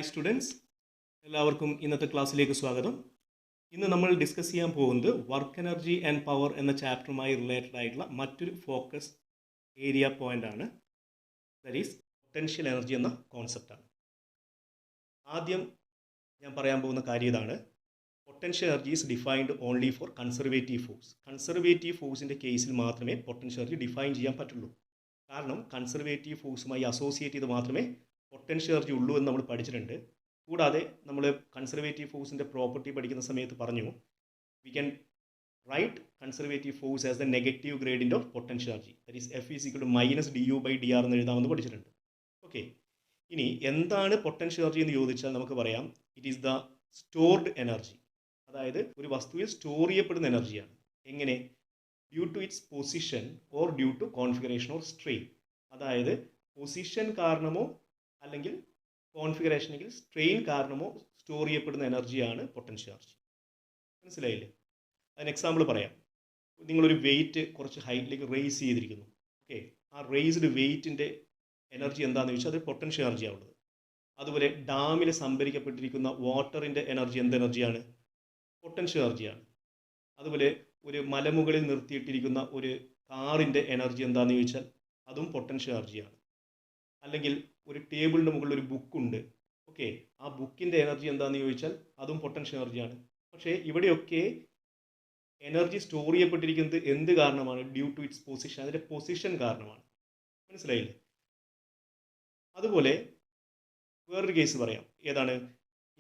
Hi students, എല്ലാവർക്കും ഇന്നത്തെ ക്ലാസ്സിലേക്ക് സ്വാഗതം. ഇന്ന് നമ്മൾ ഡിസ്കസ് ചെയ്യാൻ പോകുന്നത് വർക്ക് എനർജി ആൻഡ് പവർ എന്ന ചാപ്റ്ററുമായി റിലേറ്റഡ് ആയിട്ടുള്ള മറ്റൊരു ഫോക്കസ് ഏരിയ പോയിന്റ് ആണ്. ദാറ്റ് ഈസ് പൊട്ടൻഷ്യൽ എനർജി എന്ന കോൺസെപ്റ്റാണ്. ആദ്യം ഞാൻ പറയാൻ പോകുന്ന കാര്യം ഇതാണ്: potential energy is defined only for conservative force. Conservative ഫോഴ്സിൻ്റെ കേസിൽ മാത്രമേ പൊട്ടൻഷ്യൽ എനർജി ഡിഫൈൻ ചെയ്യാൻ പറ്റുള്ളൂ. കാരണം കൺസർവേറ്റീവ് ഫോഴ്സുമായി അസോസിയേറ്റ് ചെയ്ത് മാത്രമേ പൊട്ടൻഷ്യൽ എനർജി ഉള്ളൂ എന്ന് നമ്മൾ പഠിച്ചിട്ടുണ്ട്. കൂടാതെ നമ്മൾ കൺസർവേറ്റീവ് ഫോഴ്സിൻ്റെ പ്രോപ്പർട്ടി പഠിക്കുന്ന സമയത്ത് പറഞ്ഞു, we can write conservative force as the negative gradient of potential energy, that is F is equal to minus du/dr എന്ന് എഴുതാമെന്ന് പഠിച്ചിട്ടുണ്ട്. ഓക്കെ, ഇനി എന്താണ് പൊട്ടൻഷ്യൽ എനർജി എന്ന് ചോദിച്ചാൽ നമുക്ക് പറയാം, it is the stored energy. അതായത് ഒരു വസ്തുവിൽ സ്റ്റോർ ചെയ്യപ്പെടുന്ന എനർജിയാണ്. എങ്ങനെ? Due to its position or due to configuration or strain. അതായത് പൊസിഷൻ കാരണമോ അല്ലെങ്കിൽ കോൺഫിഗറേഷൻ അല്ലെങ്കിൽ സ്ട്രെയിൻ കാരണമോ സ്റ്റോർ ചെയ്യപ്പെടുന്ന എനർജിയാണ് പൊട്ടൻഷ്യൽ എനർജി. മനസ്സിലായില്ലേ? അതിന് എക്സാമ്പിൾ പറയാം. നിങ്ങളൊരു വെയിറ്റ് കുറച്ച് ഹൈറ്റിലേക്ക് റേസ് ചെയ്തിരിക്കുന്നു. ഓക്കെ, ആ റേസ്ഡ് വെയിറ്റിൻ്റെ എനർജി എന്താണെന്ന് ചോദിച്ചാൽ അത് പൊട്ടൻഷ്യൽ എനർജിയാണ് ഉള്ളത്. അതുപോലെ ഡാമിൽ സംഭരിക്കപ്പെട്ടിരിക്കുന്ന വാട്ടറിൻ്റെ എനർജി എന്ത് എനർജിയാണ്? പൊട്ടൻഷ്യൽ എനർജിയാണ്. അതുപോലെ ഒരു മലമുകളിൽ നിർത്തിയിട്ടിരിക്കുന്ന ഒരു കാറിൻ്റെ എനർജി എന്താണെന്ന് ചോദിച്ചാൽ അതും പൊട്ടൻഷ്യൽ എനർജിയാണ്. അല്ലെങ്കിൽ ഒരു ടേബിളിൻ്റെ മുകളിൽ ഒരു ബുക്കുണ്ട്. ഓക്കെ, ആ ബുക്കിൻ്റെ എനർജി എന്താണെന്ന് ചോദിച്ചാൽ അതും പൊട്ടൻഷ്യൽ എനർജിയാണ്. പക്ഷേ ഇവിടെയൊക്കെ എനർജി സ്റ്റോർ ചെയ്യപ്പെട്ടിരിക്കുന്നത് എന്ത് കാരണമാണ്? ഡ്യൂ ടു ഇറ്റ്സ് പൊസിഷൻ, അതിൻ്റെ പൊസിഷൻ കാരണമാണ്. മനസ്സിലായില്ലേ? അതുപോലെ വേറൊരു കേസ് പറയാം. ഏതാണ്?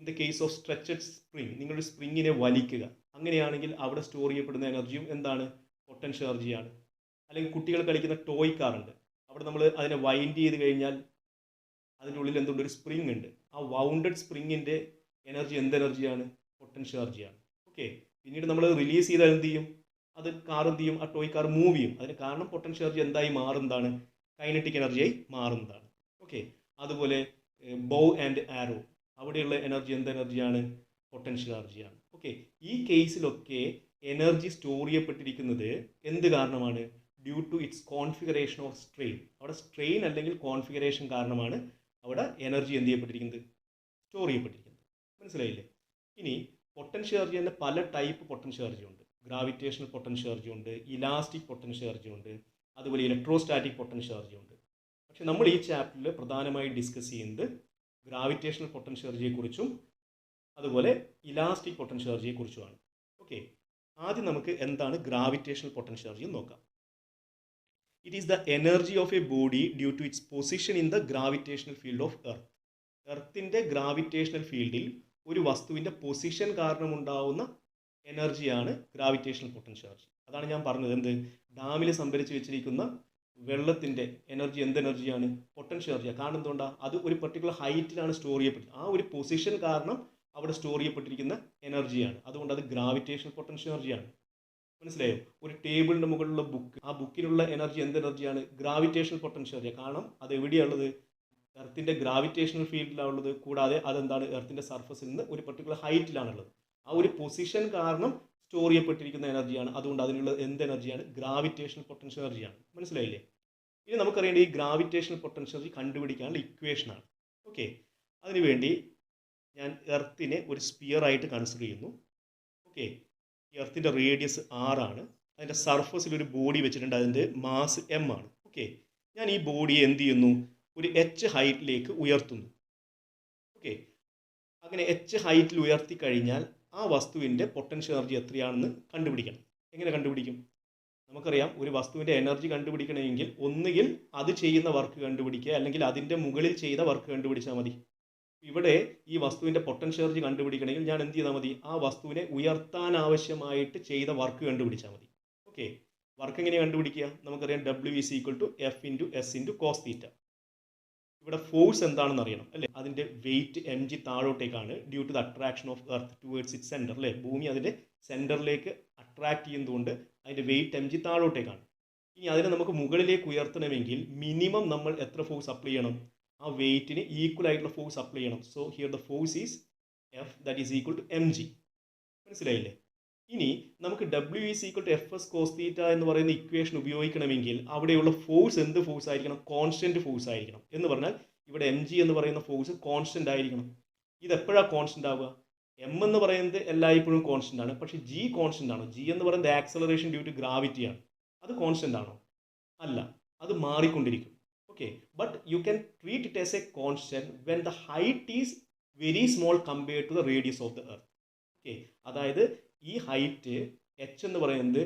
In the case of stretched spring. നിങ്ങളൊരു സ്പ്രിങ്ങിനെ വലിക്കുക, അങ്ങനെയാണെങ്കിൽ അവിടെ സ്റ്റോർ ചെയ്യപ്പെടുന്ന എനർജിയും എന്താണ്? പൊട്ടൻഷ്യൽ എനർജിയാണ്. അല്ലെങ്കിൽ കുട്ടികൾ കളിക്കുന്ന ടോയ് കാറുണ്ട്, അവിടെ നമ്മൾ അതിനെ വൈൻഡ് ചെയ്ത് കഴിഞ്ഞാൽ അതിൻ്റെ ഉള്ളിൽ എന്തുണ്ട്? ഒരു സ്പ്രിങ് ഉണ്ട്. ആ വൗണ്ടഡ് സ്പ്രിങ്ങിൻ്റെ എനർജി എന്ത് എനർജിയാണ്? പൊട്ടൻഷ്യൽ എനർജിയാണ്. ഓക്കെ, പിന്നീട് നമ്മൾ റിലീസ് ചെയ്താൽ എന്ത് ചെയ്യും? അത് കാർ എന്ത് ചെയ്യും? ആ ടോയ് കാർ മൂവ് ചെയ്യും. അതിന് കാരണം പൊട്ടൻഷ്യൽ എനർജി എന്തായി മാറുന്നതാണ്? കൈനറ്റിക് എനർജിയായി മാറുന്നതാണ്. ഓക്കെ, അതുപോലെ ബോ ആൻഡ് ആരോ, അവിടെയുള്ള എനർജി എന്ത് എനർജിയാണ്? പൊട്ടൻഷ്യൽ എനർജിയാണ്. ഓക്കെ, ഈ കേസിലൊക്കെ എനർജി സ്റ്റോർ ചെയ്യപ്പെട്ടിരിക്കുന്നത് എന്ത് കാരണമാണ്? Due to its configuration or strain. അവിടെ സ്ട്രെയിൻ അല്ലെങ്കിൽ കോൺഫിഗറേഷൻ കാരണമാണ് അവിടെ എനർജി എന്ത് ചെയ്യപ്പെട്ടിരിക്കുന്നത്? സ്റ്റോർ ചെയ്യപ്പെട്ടിരിക്കുന്നത്. മനസ്സിലായില്ലേ? ഇനി പൊട്ടൻഷ്യൽ എനർജി തന്നെ പല ടൈപ്പ് പൊട്ടൻഷ്യൽ എനർജി ഉണ്ട്. ഗ്രാവിറ്റേഷണൽ പൊട്ടൻഷ്യൽ എനർജി ഉണ്ട്, ഇലാസ്റ്റിക് പൊട്ടൻഷ്യൽ എനർജി ഉണ്ട്, അതുപോലെ ഇലക്ട്രോസ്റ്റാറ്റിക് പൊട്ടൻഷ്യൽ എനർജി ഉണ്ട്. പക്ഷെ നമ്മൾ ഈ ചാപ്റ്ററിൽ പ്രധാനമായി ഡിസ്കസ് ചെയ്യുന്നത് ഗ്രാവിറ്റേഷണൽ പൊട്ടൻഷ്യൽ എനർജിയെക്കുറിച്ചും അതുപോലെ ഇലാസ്റ്റിക് പൊട്ടൻഷ്യൽ എനർജിയെക്കുറിച്ചുമാണ്. ഓക്കെ, ആദ്യം നമുക്ക് എന്താണ് ഗ്രാവിറ്റേഷണൽ പൊട്ടൻഷ്യൽ എനർജി എന്ന് നോക്കാം. It is the energy of a body due to its position in the gravitational field of Earth. എർത്തിൻ്റെ ഗ്രാവിറ്റേഷണൽ ഫീൽഡിൽ ഒരു വസ്തുവിൻ്റെ പൊസിഷൻ കാരണമുണ്ടാവുന്ന എനർജിയാണ് ഗ്രാവിറ്റേഷണൽ പൊട്ടൻഷ്യൽ എനർജി. അതാണ് ഞാൻ പറഞ്ഞത്. എന്ത്? ഡാമിൽ സംഭരിച്ച് വെച്ചിരിക്കുന്ന വെള്ളത്തിൻ്റെ എനർജി എന്ത് എനർജിയാണ്? പൊട്ടൻഷ്യൽ എനർജിയാണ്. കാരണം എന്തുകൊണ്ടാണ്? അത് ഒരു പെർട്ടിക്കുലർ ഹൈറ്റിലാണ് സ്റ്റോർ ചെയ്യപ്പെട്ടത്. ആ ഒരു പൊസിഷൻ കാരണം അവിടെ സ്റ്റോർ ചെയ്യപ്പെട്ടിരിക്കുന്ന എനർജിയാണ്. അതുകൊണ്ട് അത് ഗ്രാവിറ്റേഷണൽ പൊട്ടൻഷ്യൽ എനർജിയാണ്. മനസ്സിലായോ? ഒരു ടേബിളിൻ്റെ മുകളിലുള്ള ബുക്ക്, ആ ബുക്കിനുള്ള എനർജി എന്ത് എനർജിയാണ്? Gravitational potential energy. കാരണം അത് എവിടെയാണുള്ളത്? എർത്തിൻ്റെ ഗ്രാവിറ്റേഷണൽ ഫീൽഡിലാണുള്ളത്. കൂടാതെ അതെന്താണ്? എർത്തിൻ്റെ സർഫസിൽ നിന്ന് ഒരു പെർട്ടിക്കുലർ ഹൈറ്റിലാണുള്ളത്. ആ ഒരു പൊസിഷൻ കാരണം സ്റ്റോർ ചെയ്യപ്പെട്ടിരിക്കുന്ന എനർജിയാണ്. അതുകൊണ്ട് അതിനുള്ള എന്ത് എനർജിയാണ്? ഗ്രാവിറ്റേഷണൽ പൊട്ടൻഷ്യൽ എനർജിയാണ്. മനസ്സിലായില്ലേ? ഇനി നമുക്കറിയേണ്ട ഈ ഗ്രാവിറ്റേഷണൽ പൊട്ടൻഷ്യൽ എനർജി കണ്ടുപിടിക്കാനുള്ള ഇക്വേഷനാണ്. ഓക്കെ, അതിനുവേണ്ടി ഞാൻ എർത്തിനെ ഒരു സ്പിയർ ആയിട്ട് കൺസിഡർ ചെയ്യുന്നു. ഓക്കെ, എർത്തിൻ്റെ റേഡിയസ് r ആണ്. അതിൻ്റെ സർഫസിൽ ഒരു ബോഡി വെച്ചിട്ടുണ്ട്, അതിൻ്റെ മാസ് m ആണ്. ഓക്കെ, ഞാൻ ഈ ബോഡിയെ എന്ത് ചെയ്യുന്നു? ഒരു h ഹൈറ്റിലേക്ക് ഉയർത്തുന്നു. ഓക്കെ, അങ്ങനെ h ഹൈറ്റിൽ ഉയർത്തി കഴിഞ്ഞാൽ ആ വസ്തുവിൻ്റെ പൊട്ടൻഷ്യൽ എനർജി എത്രയാണെന്ന് കണ്ടുപിടിക്കണം. എങ്ങനെ കണ്ടുപിടിക്കും? നമുക്കറിയാം, ഒരു വസ്തുവിൻ്റെ എനർജി കണ്ടുപിടിക്കണമെങ്കിൽ ഒന്നുകിൽ അത് ചെയ്യുന്ന വർക്ക് കണ്ടുപിടിക്കുക, അല്ലെങ്കിൽ അതിൻ്റെ മുകളിൽ ചെയ്ത വർക്ക് കണ്ടുപിടിച്ചാൽ മതി. ഇവിടെ ഈ വസ്തുവിൻ്റെ പൊട്ടൻഷ്യൽ എനർജി കണ്ടുപിടിക്കണമെങ്കിൽ ഞാൻ എന്ത് ചെയ്താൽ മതി? ആ വസ്തുവിനെ ഉയർത്താൻ ആവശ്യമായിട്ട് ചെയ്ത വർക്ക് കണ്ടുപിടിച്ചാൽ മതി. ഓക്കെ, വർക്ക് എങ്ങനെ കണ്ടുപിടിക്കുക? നമുക്കറിയാം, W is equal to F into S into cos theta. ഇവിടെ ഫോഴ്സ് എന്താണെന്ന് അറിയണം അല്ലേ? അതിൻ്റെ വെയിറ്റ് mg താഴോട്ടേക്കാണ്, due to the attraction of Earth towards it centre അല്ലേ? ഭൂമി അതിൻ്റെ സെൻറ്ററിലേക്ക് അട്രാക്ട് ചെയ്യുന്നതുകൊണ്ട് അതിൻ്റെ വെയിറ്റ് mg താഴോട്ടേക്കാണ്. ഇനി അതിനെ നമുക്ക് മുകളിലേക്ക് ഉയർത്തണമെങ്കിൽ മിനിമം നമ്മൾ എത്ര ഫോഴ്സ് അപ്ലൈ ചെയ്യണം? ആ വെയിറ്റിന് ഈക്വൽ ആയിട്ടുള്ള ഫോഴ്സ് അപ്ലൈ ചെയ്യണം. So here the force is F, that is equal to mg. മനസ്സിലായില്ലേ? ഇനി നമുക്ക് W is equal to FS cos theta എന്ന് പറയുന്ന ഇക്വേഷൻ ഉപയോഗിക്കണമെങ്കിൽ അവിടെയുള്ള ഫോഴ്സ് എന്ത് ഫോഴ്സ് ആയിരിക്കണം? കോൺസ്റ്റൻറ്റ് ഫോഴ്സ് ആയിരിക്കണം. എന്ന് പറഞ്ഞാൽ ഇവിടെ mg എന്ന് പറയുന്ന ഫോഴ്സ് കോൺസ്റ്റൻ്റ് ആയിരിക്കണം. ഇതെപ്പോഴാണ് കോൺസ്റ്റൻ്റ് ആവുക? എം എന്ന് പറയുന്നത് എല്ലായ്പ്പോഴും കോൺസ്റ്റൻ്റ് ആണ്. പക്ഷേ ജി കോൺസ്റ്റൻ്റ് ആണോ? ജി എന്ന് പറയുന്നത് ആക്സലറേഷൻ ഡ്യൂ ടു ഗ്രാവിറ്റിയാണ്. അത് കോൺസ്റ്റൻ്റ് ആണോ? അല്ല, അത് മാറിക്കൊണ്ടിരിക്കും. Okay, but you can treat it as a constant when the height is very small compared to the radius of the earth. Okay, അതായത് ഈ ഹൈറ്റ് എച്ച് എന്ന് പറയുന്നത്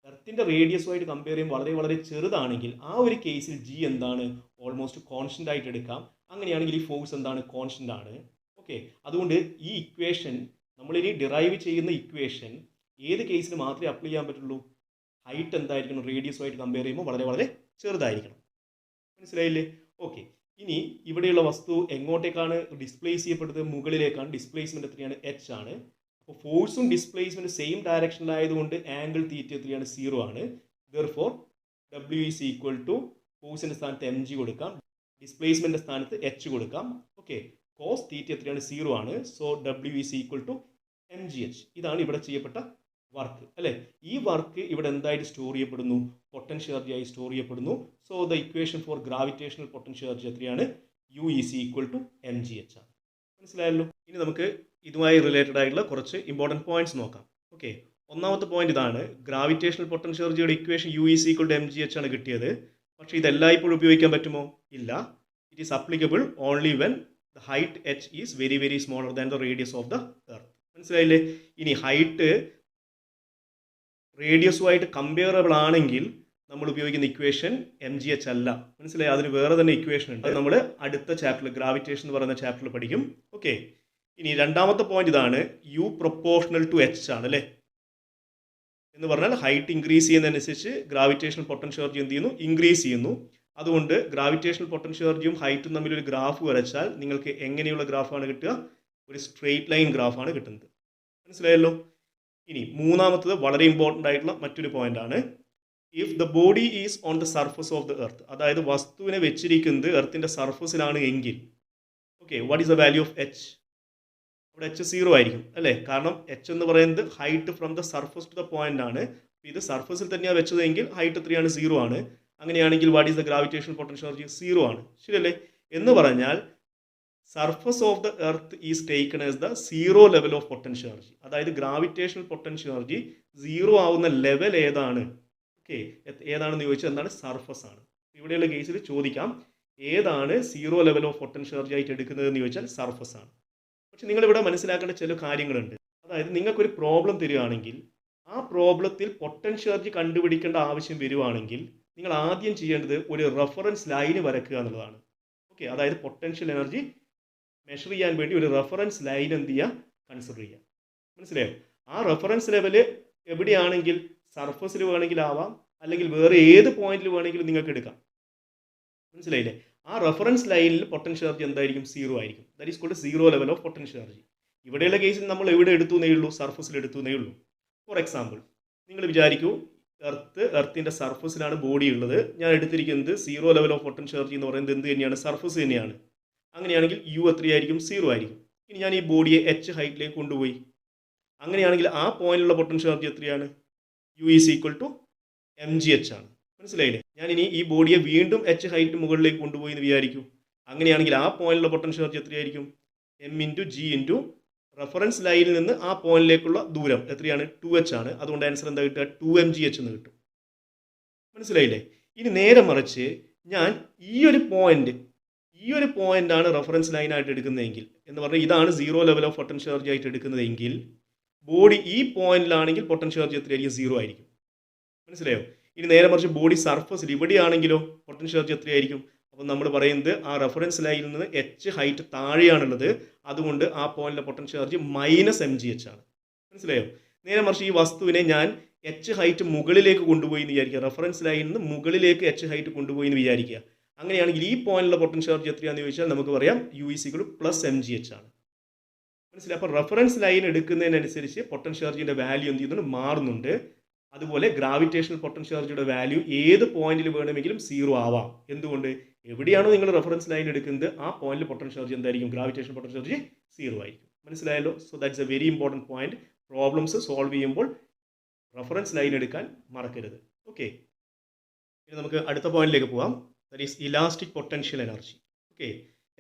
എർത്തിൻ്റെ റേഡിയസുമായിട്ട് കമ്പയർ ചെയ്യുമ്പോൾ വളരെ വളരെ ചെറുതാണെങ്കിൽ ആ ഒരു കേസിൽ ജി എന്താണ്? ഓൾമോസ്റ്റ് കോൺസ്റ്റൻ്റ് ആയിട്ട് എടുക്കാം. അങ്ങനെയാണെങ്കിൽ ഈ ഫോഴ്സ് എന്താണ്? കോൺസ്റ്റൻ്റ് ആണ്. ഓക്കെ, അതുകൊണ്ട് ഈ ഇക്വേഷൻ നമ്മളിനി ഡിറൈവ് ചെയ്യുന്ന ഇക്വേഷൻ ഏത് കേസിൽ മാത്രമേ അപ്ലൈ ചെയ്യാൻ പറ്റുള്ളൂ? ഹൈറ്റ് എന്തായിരിക്കണം? റേഡിയസുമായിട്ട് കമ്പയർ ചെയ്യുമ്പോൾ വളരെ വളരെ ചെറുതായിരിക്കണം. മനസ്സിലായില്ലേ? ഓക്കെ, ഇനി ഇവിടെയുള്ള വസ്തു എങ്ങോട്ടേക്കാണ് ഡിസ്പ്ലേസ് ചെയ്യപ്പെടുന്നത്? മുകളിലേക്കാണ്. ഡിസ്പ്ലേസ്മെന്റ് എത്രയാണ്? എച്ച് ആണ്. അപ്പോൾ ഫോഴ്സും ഡിസ്പ്ലേസ്മെന്റ് സെയിം ഡയറക്ഷനിലായതുകൊണ്ട് ആംഗിൾ തീറ്റ എത്രയാണ്? 0 ആണ്. Therefore W is equal to ഫോഴ്സിന്റെ സ്ഥാനത്ത് എം ജി കൊടുക്കാം, ഡിസ്പ്ലേസ്മെന്റിന്റെ സ്ഥാനത്ത് എച്ച് കൊടുക്കാം. ഓക്കെ, കോസ് തീറ്റ എത്രയാണ്? 0 ആണ്. So W is equal to M G h. ഇതാണ് ഇവിടെ ചെയ്യപ്പെട്ട വർക്ക് അല്ലേ? ഈ വർക്ക് ഇവിടെ എന്തായിട്ട് സ്റ്റോർ ചെയ്യപ്പെടുന്നു? പൊട്ടൻഷ്യൽ എനർജി ആയി സ്റ്റോർ ചെയ്യപ്പെടുന്നു. So the equation for gravitational potential energy എത്രയാണ്? U is equal to M G H ആണ്. മനസ്സിലായല്ലോ? ഇനി നമുക്ക് ഇതുമായി റിലേറ്റഡ് ആയിട്ടുള്ള കുറച്ച് ഇമ്പോർട്ടൻറ്റ് പോയിന്റ്സ് നോക്കാം. ഓക്കെ, ഒന്നാമത്തെ പോയിന്റ് ഇതാണ്. ഗ്രാവിറ്റേഷണൽ പൊട്ടൻഷ്യൽ എനർജിയുടെ equation U is equal to M G H ആണ് കിട്ടിയത്. പക്ഷേ ഇത് എല്ലായ്പ്പോഴും ഉപയോഗിക്കാൻ പറ്റുമോ? ഇല്ല. It is applicable only when the height H is very very smaller than the radius of the earth. മനസ്സിലായില്ലേ? ഇനി ഹൈറ്റ് റേഡിയസുമായിട്ട് കമ്പയറബിൾ ആണെങ്കിൽ നമ്മൾ ഉപയോഗിക്കുന്ന ഇക്വേഷൻ എം ജി എച്ച് അല്ല. മനസ്സിലായി? അതിന് വേറെ തന്നെ ഇക്വേഷൻ ഉണ്ട്. നമ്മൾ അടുത്ത ചാപ്റ്ററിൽ, ഗ്രാവിറ്റേഷൻ എന്ന് പറയുന്ന ചാപ്റ്ററിൽ പഠിക്കും. ഓക്കെ, ഇനി രണ്ടാമത്തെ പോയിന്റ് ഇതാണ്. യു പ്രൊപ്പോർഷണൽ ടു എച്ച് ആണ് അല്ലേ? എന്ന് പറഞ്ഞാൽ ഹൈറ്റ് ഇൻക്രീസ് ചെയ്യുന്നതനുസരിച്ച് ഗ്രാവിറ്റേഷണൽ പൊട്ടൻഷ്യൽ എനർജി എന്ത് ചെയ്യുന്നു? ഇൻക്രീസ് ചെയ്യുന്നു. അതുകൊണ്ട് ഗ്രാവിറ്റേഷണൽ പൊട്ടൻഷ്യൽ എനർജിയും ഹൈറ്റും തമ്മിൽ ഒരു ഗ്രാഫ് വരച്ചാൽ നിങ്ങൾക്ക് എങ്ങനെയുള്ള ഗ്രാഫാണ് കിട്ടുക? ഒരു സ്ട്രെയിറ്റ് ലൈൻ ഗ്രാഫാണ് കിട്ടുന്നത്. മനസ്സിലായല്ലോ? ഇനി മൂന്നാമത്തത് വളരെ ഇമ്പോർട്ടൻ്റ് ആയിട്ടുള്ള മറ്റൊരു പോയിന്റ് ആണ്. If the body is on the surface of the earth, അതായത് വസ്തുവിനെ വെച്ചിരിക്കുന്നത് എർത്തിൻ്റെ സർഫസിലാണ് എങ്കിൽ, okay, what is the value of h? അവിടെ എച്ച് 0 ആയിരിക്കും അല്ലേ? കാരണം എച്ച് എന്ന് പറയുന്നത് height from the surface to the point ആണ്. ഇത് സർഫസിൽ തന്നെയാണ് വെച്ചതെങ്കിൽ ഹൈറ്റ് എത്രയാണ്? 0 ആണ്. അങ്ങനെയാണെങ്കിൽ what is the gravitational potential energy? 0 ആണ്. ശരിയല്ലേ? എന്ന് പറഞ്ഞാൽ surface of the earth is taken as the 0 level of potential energy. അതായത് ഗ്രാവിറ്റേഷണൽ പൊട്ടൻഷ്യൽ എനർജി 0 ആവുന്ന ലെവൽ ഏതാണ്? ഓക്കെ, ഏതാണെന്ന് ചോദിച്ചാൽ എന്താണ്? സർഫസ് ആണ്. ഇവിടെയുള്ള കേസിൽ ചോദിക്കാം ഏതാണ് 0 ലെവൽ ഓഫ് പൊട്ടൻഷ്യൽ എനർജി ആയിട്ട് എടുക്കുന്നത് എന്ന് ചോദിച്ചാൽ സർഫസ് ആണ്. പക്ഷെ നിങ്ങളിവിടെ മനസ്സിലാക്കേണ്ട ചില കാര്യങ്ങളുണ്ട്. അതായത് നിങ്ങൾക്കൊരു പ്രോബ്ലം തരികയാണെങ്കിൽ ആ പ്രോബ്ലത്തിൽ പൊട്ടൻഷ്യൽ എനർജി കണ്ടുപിടിക്കേണ്ട ആവശ്യം വരുവാണെങ്കിൽ നിങ്ങൾ ആദ്യം ചെയ്യേണ്ടത് ഒരു റെഫറൻസ് ലൈന് വരക്കുക എന്നുള്ളതാണ്. ഓക്കെ, അതായത് പൊട്ടൻഷ്യൽ എനർജി മെഷർ ചെയ്യാൻ വേണ്ടി ഒരു റെഫറൻസ് ലൈൻ എന്ത് ചെയ്യുക? കൺസിഡർ ചെയ്യുക. മനസ്സിലായോ? ആ റെഫറൻസ് ലെവല് എവിടെയാണെങ്കിൽ സർഫസിൽ വേണമെങ്കിൽ ആവാം, അല്ലെങ്കിൽ വേറെ ഏത് പോയിന്റിൽ വേണമെങ്കിലും നിങ്ങൾക്ക് എടുക്കാം. മനസ്സിലായില്ലേ? ആ റെഫറൻസ് ലൈനിൽ പൊട്ടൻഷ്യൽ എനർജി എന്തായിരിക്കും? 0 ആയിരിക്കും. That is called 0 level of potential energy. ഇവിടെയുള്ള കേസിൽ നമ്മൾ എവിടെ എടുത്തു എന്നേ ഉള്ളൂ? സർഫസിൽ എടുത്തു എന്നേ ഉള്ളൂ. ഫോർ എക്സാമ്പിൾ, നിങ്ങൾ വിചാരിക്കൂ എർത്തിൻ്റെ സർഫസിലാണ് ബോഡി ഉള്ളത്. ഞാൻ എടുത്തിരിക്കുന്നത് 0 ലെവൽ ഓഫ് പൊട്ടൻഷ്യൽ എനർജി എന്ന് പറയുന്നത് എന്ത് തന്നെയാണ്? സർഫസ് തന്നെയാണ്. അങ്ങനെയാണെങ്കിൽ യു എത്രയായിരിക്കും? 0 ആയിരിക്കും. ഇനി ഞാൻ ഈ ബോഡിയെ എച്ച് ഹൈറ്റിലേക്ക് കൊണ്ടുപോയി. അങ്ങനെയാണെങ്കിൽ ആ പോയിന്റിലുള്ള പൊട്ടൻഷ്യൽ എനർജി എത്രയാണ്? U is equal to M G H ആണ്. മനസ്സിലായില്ലേ? ഞാൻ ഇനി ഈ ബോഡിയെ വീണ്ടും എച്ച് ഹൈറ്റ് മുകളിലേക്ക് കൊണ്ടുപോയി എന്ന് വിചാരിക്കും. അങ്ങനെയാണെങ്കിൽ ആ പോയിന്റിലുള്ള പൊട്ടൻഷ്യൽ എനർജി എത്രയായിരിക്കും? M into G into reference ലൈനിൽ നിന്ന് ആ പോയിന്റിലേക്കുള്ള ദൂരം എത്രയാണ്? 2h ആണ്. അതുകൊണ്ട് ആൻസർ എന്താ കിട്ടുക? 2mgh എന്ന് കിട്ടും. മനസ്സിലായില്ലേ? ഇനി നേരെ മറിച്ച് ഞാൻ ഈ ഒരു പോയിന്റ് ആണ് റെഫറൻസ് ലൈനായിട്ട് എടുക്കുന്നതെങ്കിൽ, എന്ന് പറഞ്ഞാൽ ഇതാണ് 0 ലെവൽ ഓഫ് പൊട്ടൻഷ്യൽ എനർജി ആയിട്ട് എടുക്കുന്നതെങ്കിൽ ബോഡി ഈ പോയിന്റിലാണെങ്കിൽ പൊട്ടൻഷ്യൽ എനർജി എത്രയായിരിക്കും? 0 ആയിരിക്കും. മനസ്സിലായോ? ഇനി നേരെ മറിച്ച് ബോഡി സർഫസിൽ ഇവിടെയാണെങ്കിലോ പൊട്ടൻഷ്യൽ എനർജി എത്രയായിരിക്കും? അപ്പം നമ്മൾ പറയുന്നത് ആ റെഫറൻസ് ലൈനിൽ നിന്ന് എച്ച് ഹൈറ്റ് താഴെയാണുള്ളത്. അതുകൊണ്ട് ആ പോയിന്റിലെ പൊട്ടൻഷ്യൽ എനർജി -mgh ആണ്. മനസ്സിലായോ? നേരെ മറിച്ച് ഈ വസ്തുവിനെ ഞാൻ എച്ച് ഹൈറ്റ് മുകളിലേക്ക് കൊണ്ടുപോയി എന്ന് വിചാരിക്കുക. റെഫറൻസ് ലൈനിൽ നിന്ന് മുകളിലേക്ക് എച്ച് ഹൈറ്റ് കൊണ്ടുപോയി എന്ന് വിചാരിക്കുക. അങ്ങനെയാണെങ്കിൽ ഈ പോയിന്റിലെ പൊട്ടൻഷ്യൽ എനർജി എത്രയാണെന്ന് ചോദിച്ചാൽ നമുക്ക് പറയാം u is equal to +mgh ആണ്. മനസ്സിലായി? അപ്പോൾ റെഫറൻസ് ലൈൻ എടുക്കുന്നതിനനുസരിച്ച് പൊട്ടൻഷ്യൽ എനർജിയുടെ വാല്യൂ എന്ത് ചെയ്യുന്നുണ്ട്? മാറുന്നുണ്ട്. അതുപോലെ ഗ്രാവിറ്റേഷണൽ പൊട്ടൻഷ്യൽ എനർജിയുടെ വാല്യൂ ഏത് പോയിന്റിൽ വേണമെങ്കിലും 0 ആവാം. എന്തുകൊണ്ട്? എവിടെയാണോ നിങ്ങൾ റെഫറൻസ് ലൈൻ എടുക്കുന്നത് ആ പോയിന്റിൽ പൊട്ടൻഷ്യൽ എനർജി എന്തായിരിക്കും? ഗ്രാവിറ്റേഷണൽ പൊട്ടൻഷ്യൽ എനർജി 0 ആയിരിക്കും. മനസ്സിലായല്ലോ? So that's a very important point. Problems solve ചെയ്യുമ്പോൾ റെഫറൻസ് ലൈൻ എടുക്കാൻ മറക്കരുത്. ഓക്കെ, ഇനി നമുക്ക് അടുത്ത പോയിന്റിലേക്ക് പോവാം. That is elastic potential energy. Okay,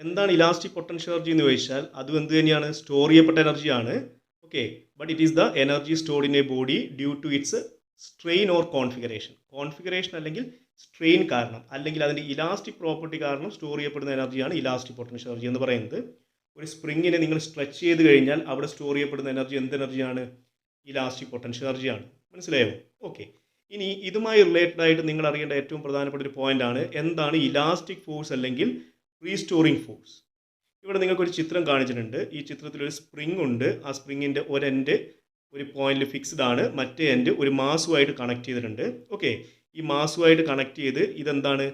എന്താണ് ഇലാസ്റ്റിക് പൊട്ടൻഷ്യൽ എനർജി എന്ന് ചോദിച്ചാൽ അതും എന്ത് തന്നെയാണ്, സ്റ്റോർ ചെയ്യപ്പെട്ട എനർജിയാണ്. Okay, but it is the energy stored in a body due to its strain or configuration അല്ലെങ്കിൽ സ്ട്രെയിൻ കാരണം അല്ലെങ്കിൽ അതിൻ്റെ ഇലാസ്റ്റിക് പ്രോപ്പർട്ടി കാരണം സ്റ്റോർ ചെയ്യപ്പെടുന്ന എനർജിയാണ് ഇലാസ്റ്റിക് പൊട്ടൻഷ്യൽ എനർജി എന്ന് പറയുന്നത്. ഒരു സ്പ്രിങ്ങിനെ നിങ്ങൾ സ്ട്രെച്ച് ചെയ്ത് കഴിഞ്ഞാൽ അവിടെ സ്റ്റോർ ചെയ്യപ്പെടുന്ന എനർജി എന്ത് എനർജിയാണ്, ഇലാസ്റ്റിക് പൊട്ടൻഷ്യൽ എനർജിയാണ്. മനസ്സിലായോ? ഓക്കെ, ഇനി ഇതുമായി റിലേറ്റഡ് ആയിട്ട് നിങ്ങൾ അറിയേണ്ട ഏറ്റവും പ്രധാനപ്പെട്ട ഒരു പോയിന്റ് ആണ് എന്താണ് ഇലാസ്റ്റിക് ഫോഴ്സ് അല്ലെങ്കിൽ റീസ്റ്റോറിംഗ് ഫോഴ്സ്. ഇവിടെ നിങ്ങൾക്കൊരു ചിത്രം കാണിച്ചിട്ടുണ്ട്. ഈ ചിത്രത്തിൽ ഒരു സ്പ്രിംഗ് ഉണ്ട്. ആ സ്പ്രിങ്ങിൻ്റെ ഒരു എൻഡ് ഒരു പോയിന്റിൽ ഫിക്സ്ഡ് ആണ്, മറ്റേ എൻഡ് ഒരു മാസുമായിട്ട് കണക്ട് ചെയ്തിട്ടുണ്ട്. ഓക്കെ, ഈ മാസുമായിട്ട് കണക്ട് ചെയ്ത് ഇതെന്താണ്,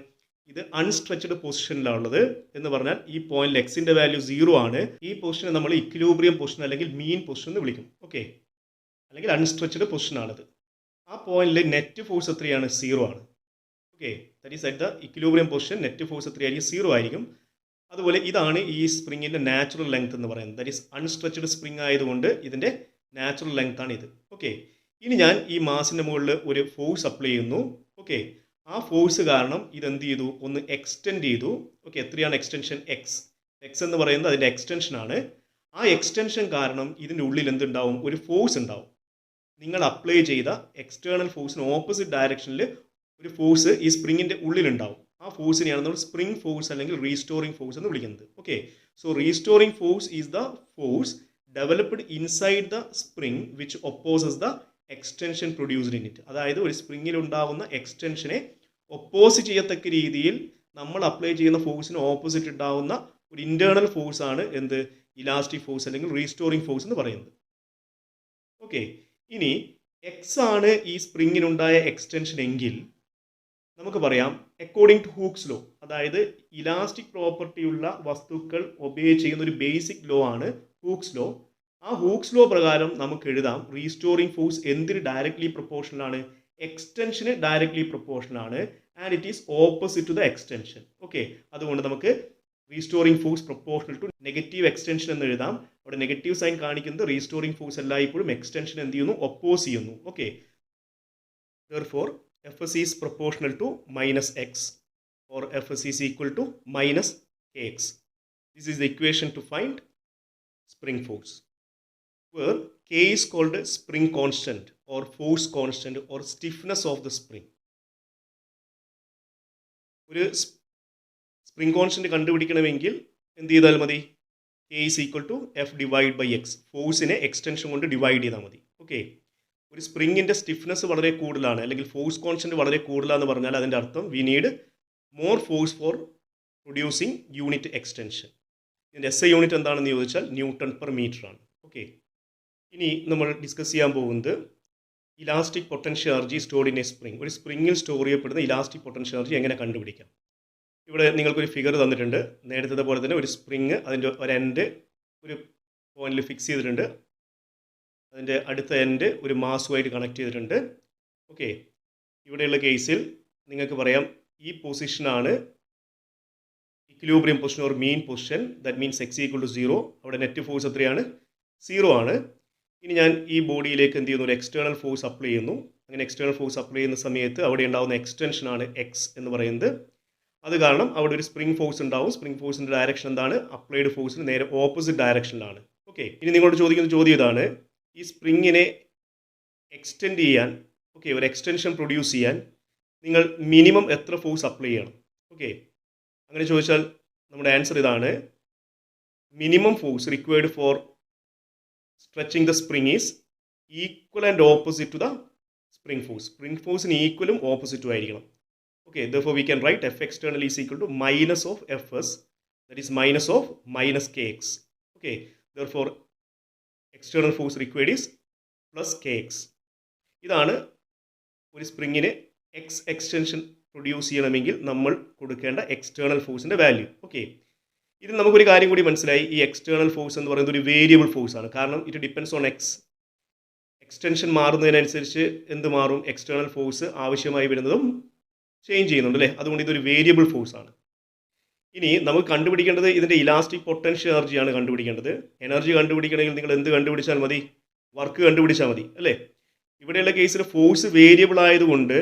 ഇത് അൺസ്ട്രെച്ച്ഡ് പൊസിഷനിലാണുള്ളത് എന്ന് പറഞ്ഞാൽ ഈ പോയിന്റിൽ എക്സിൻ്റെ വാല്യൂ 0 ആണ്. ഈ പൊസിഷനെ നമ്മൾ ഇക്വിലിബ്രിയം പൊസിഷൻ അല്ലെങ്കിൽ മീൻ പൊസിഷൻ എന്ന് വിളിക്കും. ഓക്കെ, അല്ലെങ്കിൽ അൺസ്ട്രെച്ച്ഡ് പൊസിഷനാണിത്. ആ പോയിന്റിൽ നെറ്റ് ഫോഴ്സ് എത്രയാണ്, 0 ആണ്. Okay, that is at the equilibrium position net force എത്രയായിരിക്കും, 0 ആയിരിക്കും. അതുപോലെ ഇതാണ് ഈ സ്പ്രിങ്ങിൻ്റെ നാച്ചുറൽ ലെങ്ത് എന്ന് പറയുന്നത്. ദാറ്റ് ഈസ് അൺസ്ട്രെച്ച്ഡ് സ്പ്രിങ് ആയതുകൊണ്ട് ഇതിൻ്റെ നാച്ചുറൽ ലെങ്ത് ആണ് ഇത്. ഓക്കെ, ഇനി ഞാൻ ഈ മാസിൻ്റെ മുകളിൽ ഒരു ഫോഴ്സ് അപ്ലൈ ചെയ്യുന്നു. ഓക്കെ, ആ ഫോഴ്സ് കാരണം ഇതെന്ത് ചെയ്തു, ഒന്ന് എക്സ്റ്റെൻഡ് ചെയ്തു. ഓക്കെ, എത്രയാണ് എക്സ്റ്റൻഷൻ, എക്സ് എന്ന് പറയുന്നത് അതിൻ്റെ എക്സ്റ്റൻഷനാണ്. ആ എക്സ്റ്റൻഷൻ കാരണം ഇതിൻ്റെ ഉള്ളിൽ എന്തുണ്ടാവും, ഒരു ഫോഴ്സ് ഉണ്ടാവും. നിങ്ങൾ അപ്ലൈ ചെയ്ത എക്സ്റ്റേണൽ ഫോഴ്സിന് ഓപ്പോസിറ്റ് ഡയറക്ഷനിൽ ഒരു ഫോഴ്സ് ഈ സ്പ്രിങ്ങിൻ്റെ ഉള്ളിലുണ്ടാവും. ആ ഫോഴ്സിനെയാണ് നമ്മൾ സ്പ്രിംഗ് ഫോഴ്സ് അല്ലെങ്കിൽ റീസ്റ്റോറിംഗ് ഫോഴ്സ് എന്ന് വിളിക്കുന്നത്. Okay, so restoring force is the force developed inside the spring which opposes the extension produced in it. അതായത് ഒരു സ്പ്രിങ്ങിൽ ഉണ്ടാകുന്ന എക്സ്റ്റൻഷനെ ഒപ്പോസ് ചെയ്യത്തക്ക രീതിയിൽ നമ്മൾ അപ്ലൈ ചെയ്യുന്ന ഫോഴ്സിന് ഓപ്പോസിറ്റ് ഉണ്ടാകുന്ന ഒരു ഇന്റേണൽ ഫോഴ്സ് ആണ് എന്ത്, ഇലാസ്റ്റിക് ഫോഴ്സ് അല്ലെങ്കിൽ റീസ്റ്റോറിംഗ് ഫോഴ്സ് എന്ന് പറയുന്നത്. ഓക്കെ, ഇനി എക്സ് ആണ് ഈ സ്പ്രിങ്ങിനുണ്ടായ എക്സ്റ്റൻഷൻ എങ്കിൽ നമുക്ക് പറയാം അക്കോർഡിംഗ് ടു ഹൂക്സ് ലോ, അതായത് ഇലാസ്റ്റിക് പ്രോപ്പർട്ടിയുള്ള വസ്തുക്കൾ ഒബേ ചെയ്യുന്ന ഒരു ബേസിക് ലോ ആണ് ഹൂക്സ് ലോ. ആ ഹൂക്സ് ലോ പ്രകാരം നമുക്ക് എഴുതാം റീസ്റ്റോറിംഗ് ഫോഴ്സ് എന്തിന് ഡയറക്ട്ലി പ്രൊപ്പോർഷണൽ ആണ്, എക്സ്റ്റൻഷന് ഡയറക്ട്ലി പ്രൊപ്പോർഷണൽ ആണ് and it is opposite to the extension. Okay, അതുകൊണ്ട് നമുക്ക് restoring force proportional to negative extension എന്ന് എഴുതാം. അവിടെ നെഗറ്റീവ് സൈൻ കാണിക്കുന്നത് റീസ്റ്റോറിംഗ് ഫോഴ്സ് എല്ലായ്പ്പോഴും എക്സ്റ്റൻഷൻ എന്ത് ചെയ്യുന്നു, ഒപ്പോസ് ചെയ്യുന്നു. Okay, therefore Fs is proportional to minus x or Fs is equal to minus kx. This is the equation to find spring force, where k is called spring constant or force constant or stiffness of the spring. ഒരു spring constant കണ്ടുപിടിക്കണമെങ്കിൽ എന്ത് ചെയ്താൽ മതി, k is equal to f divided by x. ഫോഴ്സിനെ extension കൊണ്ട് divide ചെയ്താൽ മതി. Okay, ഒരു സ്പ്രിങ്ങിൻ്റെ stiffness വളരെ കൂടുതലാണ് അല്ലെങ്കിൽ ഫോഴ്സ് കോൺസ്റ്റന്റ് വളരെ കൂടുതലാണെന്ന് പറഞ്ഞാൽ അതിൻ്റെ അർത്ഥം we need more force for producing unit extension. ഇതിൻ്റെ SI യൂണിറ്റ് എന്താണെന്ന് ചോദിച്ചാൽ ന്യൂട്ടൺ പെർ മീറ്റർ ആണ്. ഓക്കെ, ഇനി നമ്മൾ ഡിസ്കസ് ചെയ്യാൻ പോകുന്നത് elastic potential energy stored in A spring. ഒരു സ്പ്രിങ്ങിൽ സ്റ്റോർ ചെയ്യപ്പെടുന്ന ഇലാസ്റ്റിക് പൊട്ടൻഷ്യൽ എനർജി എങ്ങനെ കണ്ടുപിടിക്കാം. ഇവിടെ നിങ്ങൾക്കൊരു ഫിഗർ തന്നിട്ടുണ്ട്. നേരത്തെ പോലെ തന്നെ ഒരു സ്പ്രിങ് അതിൻ്റെ ഒരു എൻഡ് ഒരു പോയിന്റിൽ ഫിക്സ് ചെയ്തിട്ടുണ്ട്, അതിൻ്റെ അടുത്ത എൻഡ് ഒരു മാസുമായിട്ട് കണക്ട് ചെയ്തിട്ടുണ്ട്. ഓക്കെ, ഇവിടെയുള്ള കേസിൽ നിങ്ങൾക്ക് പറയാം ഈ പൊസിഷനാണ് equilibrium position or mean position. That means X equal to 0. അവിടെ നെറ്റ് ഫോഴ്സ് എത്രയാണ്, 0 ആണ്. ഇനി ഞാൻ ഈ ബോഡിയിലേക്ക് എന്ത് ചെയ്യുന്നു, ഒരു എക്സ്റ്റേണൽ ഫോഴ്സ് അപ്ലൈ ചെയ്യുന്നു. അങ്ങനെ എക്സ്റ്റേണൽ ഫോഴ്സ് അപ്ലൈ ചെയ്യുന്ന സമയത്ത് അവിടെ ഉണ്ടാകുന്ന എക്സ്റ്റൻഷനാണ് എക്സ് എന്ന് പറയുന്നത്. അത് കാരണം അവിടെ ഒരു സ്പ്രിംഗ് ഫോഴ്സ് ഉണ്ടാവും. സ്പ്രിംഗ് ഫോഴ്സിൻ്റെ ഡയറക്ഷൻ എന്താണ്, അപ്ലൈഡ് ഫോഴ്സിന് നേരെ ഓപ്പോസിറ്റ് ഡയറക്ഷനിലാണ്. ഓക്കെ, ഇനി നിങ്ങളോട് ചോദിക്കുന്ന ചോദ്യം ഇതാണ്, ഈ സ്പ്രിങ്ങിനെ എക്സ്റ്റെൻഡ് ചെയ്യാൻ, ഓക്കെ, ഒരു എക്സ്റ്റൻഷൻ പ്രൊഡ്യൂസ് ചെയ്യാൻ നിങ്ങൾ മിനിമം എത്ര ഫോഴ്സ് അപ്ലൈ ചെയ്യണം. ഓക്കെ, അങ്ങനെ ചോദിച്ചാൽ നമ്മുടെ ആൻസർ ഇതാണ്, minimum force required for stretching the spring is equal and opposite to the spring force. Spring ഫോഴ്സിന് ഈക്വലും ഓപ്പോസിറ്റും ആയിരിക്കണം. Okay, therefore we can write F external is equal to minus of Fs, that is minus of minus Kx. Okay, therefore external force required is plus Kx. ഇതാണ് ഒരു സ്പ്രിങ്ങിന് X extension produce ചെയ്യണമെങ്കിൽ നമ്മൾ കൊടുക്കേണ്ട external ഫോഴ്സിൻ്റെ value. Okay, ഇത് നമുക്കൊരു കാര്യം കൂടി മനസ്സിലായി. ഈ എക്സ്റ്റേണൽ ഫോഴ്സ് എന്ന് പറയുന്നത് ഒരു വേരിയബിൾ ഫോഴ്സ് ആണ്. കാരണം it depends on X. Extension മാറുന്നതിനനുസരിച്ച് എന്ത് മാറും, എക്സ്റ്റേണൽ ഫോഴ്സ് ആവശ്യമായി വരുന്നതും ചേഞ്ച് ചെയ്യുന്നുണ്ട് അല്ലേ. അതുകൊണ്ട് ഇതൊരു വേരിയബിൾ ഫോഴ്സ് ആണ്. ഇനി നമുക്ക് കണ്ടുപിടിക്കേണ്ടത് ഇതിൻ്റെ ഇലാസ്റ്റിക് പൊട്ടൻഷ്യൽ എനർജിയാണ് കണ്ടുപിടിക്കേണ്ടത്. എനർജി കണ്ടുപിടിക്കണമെങ്കിൽ നിങ്ങൾ എന്ത് കണ്ടുപിടിച്ചാൽ മതി, വർക്ക് കണ്ടുപിടിച്ചാൽ മതി അല്ലേ. ഇവിടെയുള്ള കേസിൽ ഫോഴ്സ് വേരിയബിൾ ആയതുകൊണ്ട്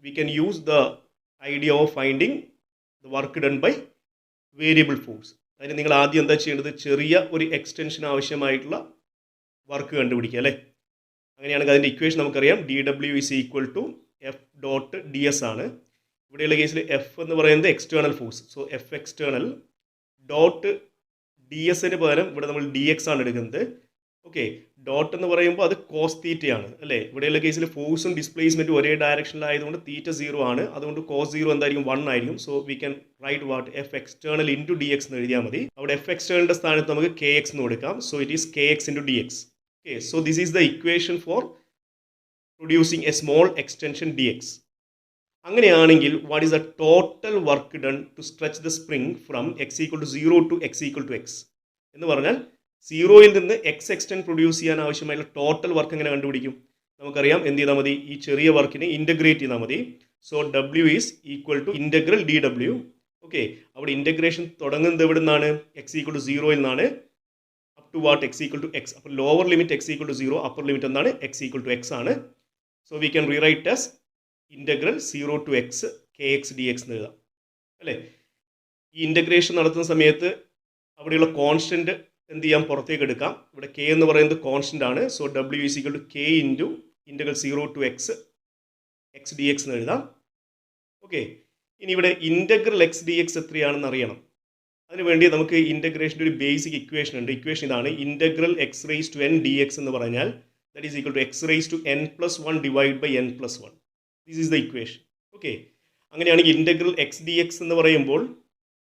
we can use the idea of finding the work done by variable force. അതിന് നിങ്ങൾ ആദ്യം എന്താ ചെയ്യേണ്ടത്, ചെറിയ ഒരു എക്സ്റ്റൻഷൻ ആവശ്യമായിട്ടുള്ള വർക്ക് കണ്ടുപിടിക്കുക അല്ലേ. അങ്ങനെയാണെങ്കിൽ അതിൻ്റെ ഇക്വേഷൻ നമുക്കറിയാം, dw is equal to F dot D S ആണ്. ഇവിടെയുള്ള കേസിൽ എഫ് എന്ന് പറയുന്നത് external force. So F external dot D എസിന് പകരം ഇവിടെ നമ്മൾ ഡി എക്സ് ആണ് എടുക്കുന്നത്. ഓക്കെ, ഡോട്ട് എന്ന് പറയുമ്പോൾ അത് കോസ് തീറ്റയാണ് അല്ലേ. ഇവിടെയുള്ള കേസിൽ ഫോഴ്സും ഡിസ്പ്ലേസ്മെൻറ്റും ഒരേ ഡയറക്ഷനിലായതുകൊണ്ട് തീറ്റ 0 ആണ്. അതുകൊണ്ട് കോസ് 0 എന്തായിരിക്കും, 1 ആയിരിക്കും. So we can right what F external into D X എന്ന് എഴുതിയാൽ മതി. അവിടെ എഫ് എക്സ്റ്റേണലിൻ്റെ സ്ഥാനത്ത് നമുക്ക് കെ എക്സ് എന്ന് കൊടുക്കാം. So it is K X into D X. Okay, so this is the equation for producing a small extension D X. അങ്ങനെയാണെങ്കിൽ what is the total work done to stretch the spring from X equal to 0 to X equal to X എന്ന് പറഞ്ഞാൽ 0യിൽ നിന്ന് X extend produce ചെയ്യാൻ ആവശ്യമായുള്ള total work എങ്ങനെ കണ്ടുപിടിക്കും? നമുക്കറിയാം, എന്ത് ചെയ്താൽ മതി, ഈ ചെറിയ വർക്കിനെ ഇൻ്റഗ്രേറ്റ് ചെയ്താൽ മതി. So W is equal to integral D W. Okay, അവിടെ ഇൻ്റഗ്രേഷൻ തുടങ്ങുന്നത് എവിടെ നിന്നാണ്, എക്സ് ഈക്വൽ ടു 0യിൽ നിന്നാണ് up to what X equal to X. അപ്പോൾ lower limit X equal to 0, upper limit എന്താണ്, എക്സ് ഈക്വൽ ടു എക്സ് ആണ്. So we can rewrite as integral 0 to X K X D X എന്ന് എഴുതാം അല്ലേ. ഈ integration നടത്തുന്ന സമയത്ത് അവിടെയുള്ള കോൺസ്റ്റൻറ്റ് എന്ത് ചെയ്യാം, പുറത്തേക്ക് എടുക്കാം. ഇവിടെ കെ എന്ന് പറയുന്നത് കോൺസ്റ്റൻ്റ് ആണ്. So W is equal to K into integral 0 to X X D X എന്ന് എഴുതാം. ഓക്കെ, ഇനി ഇവിടെ ഇൻ്റഗ്രൽ എക്സ് ഡി എക്സ് എത്രയാണെന്ന് അറിയണം. അതിനുവേണ്ടി നമുക്ക് ഇൻ്റഗ്രേഷൻ്റെ ഒരു ബേസിക് ഇക്വേഷൻ ഉണ്ട്. ഇക്വേഷൻ ഇതാണ്, integral X raise to N D X എന്ന് പറഞ്ഞാൽ that is equal to X raise to N plus 1 divide by N plus 1. This is the equation. Okay, അങ്ങനെയാണെങ്കിൽ ഇൻ്റഗ്രൽ എക്സ് ഡി എക്സ് എന്ന് പറയുമ്പോൾ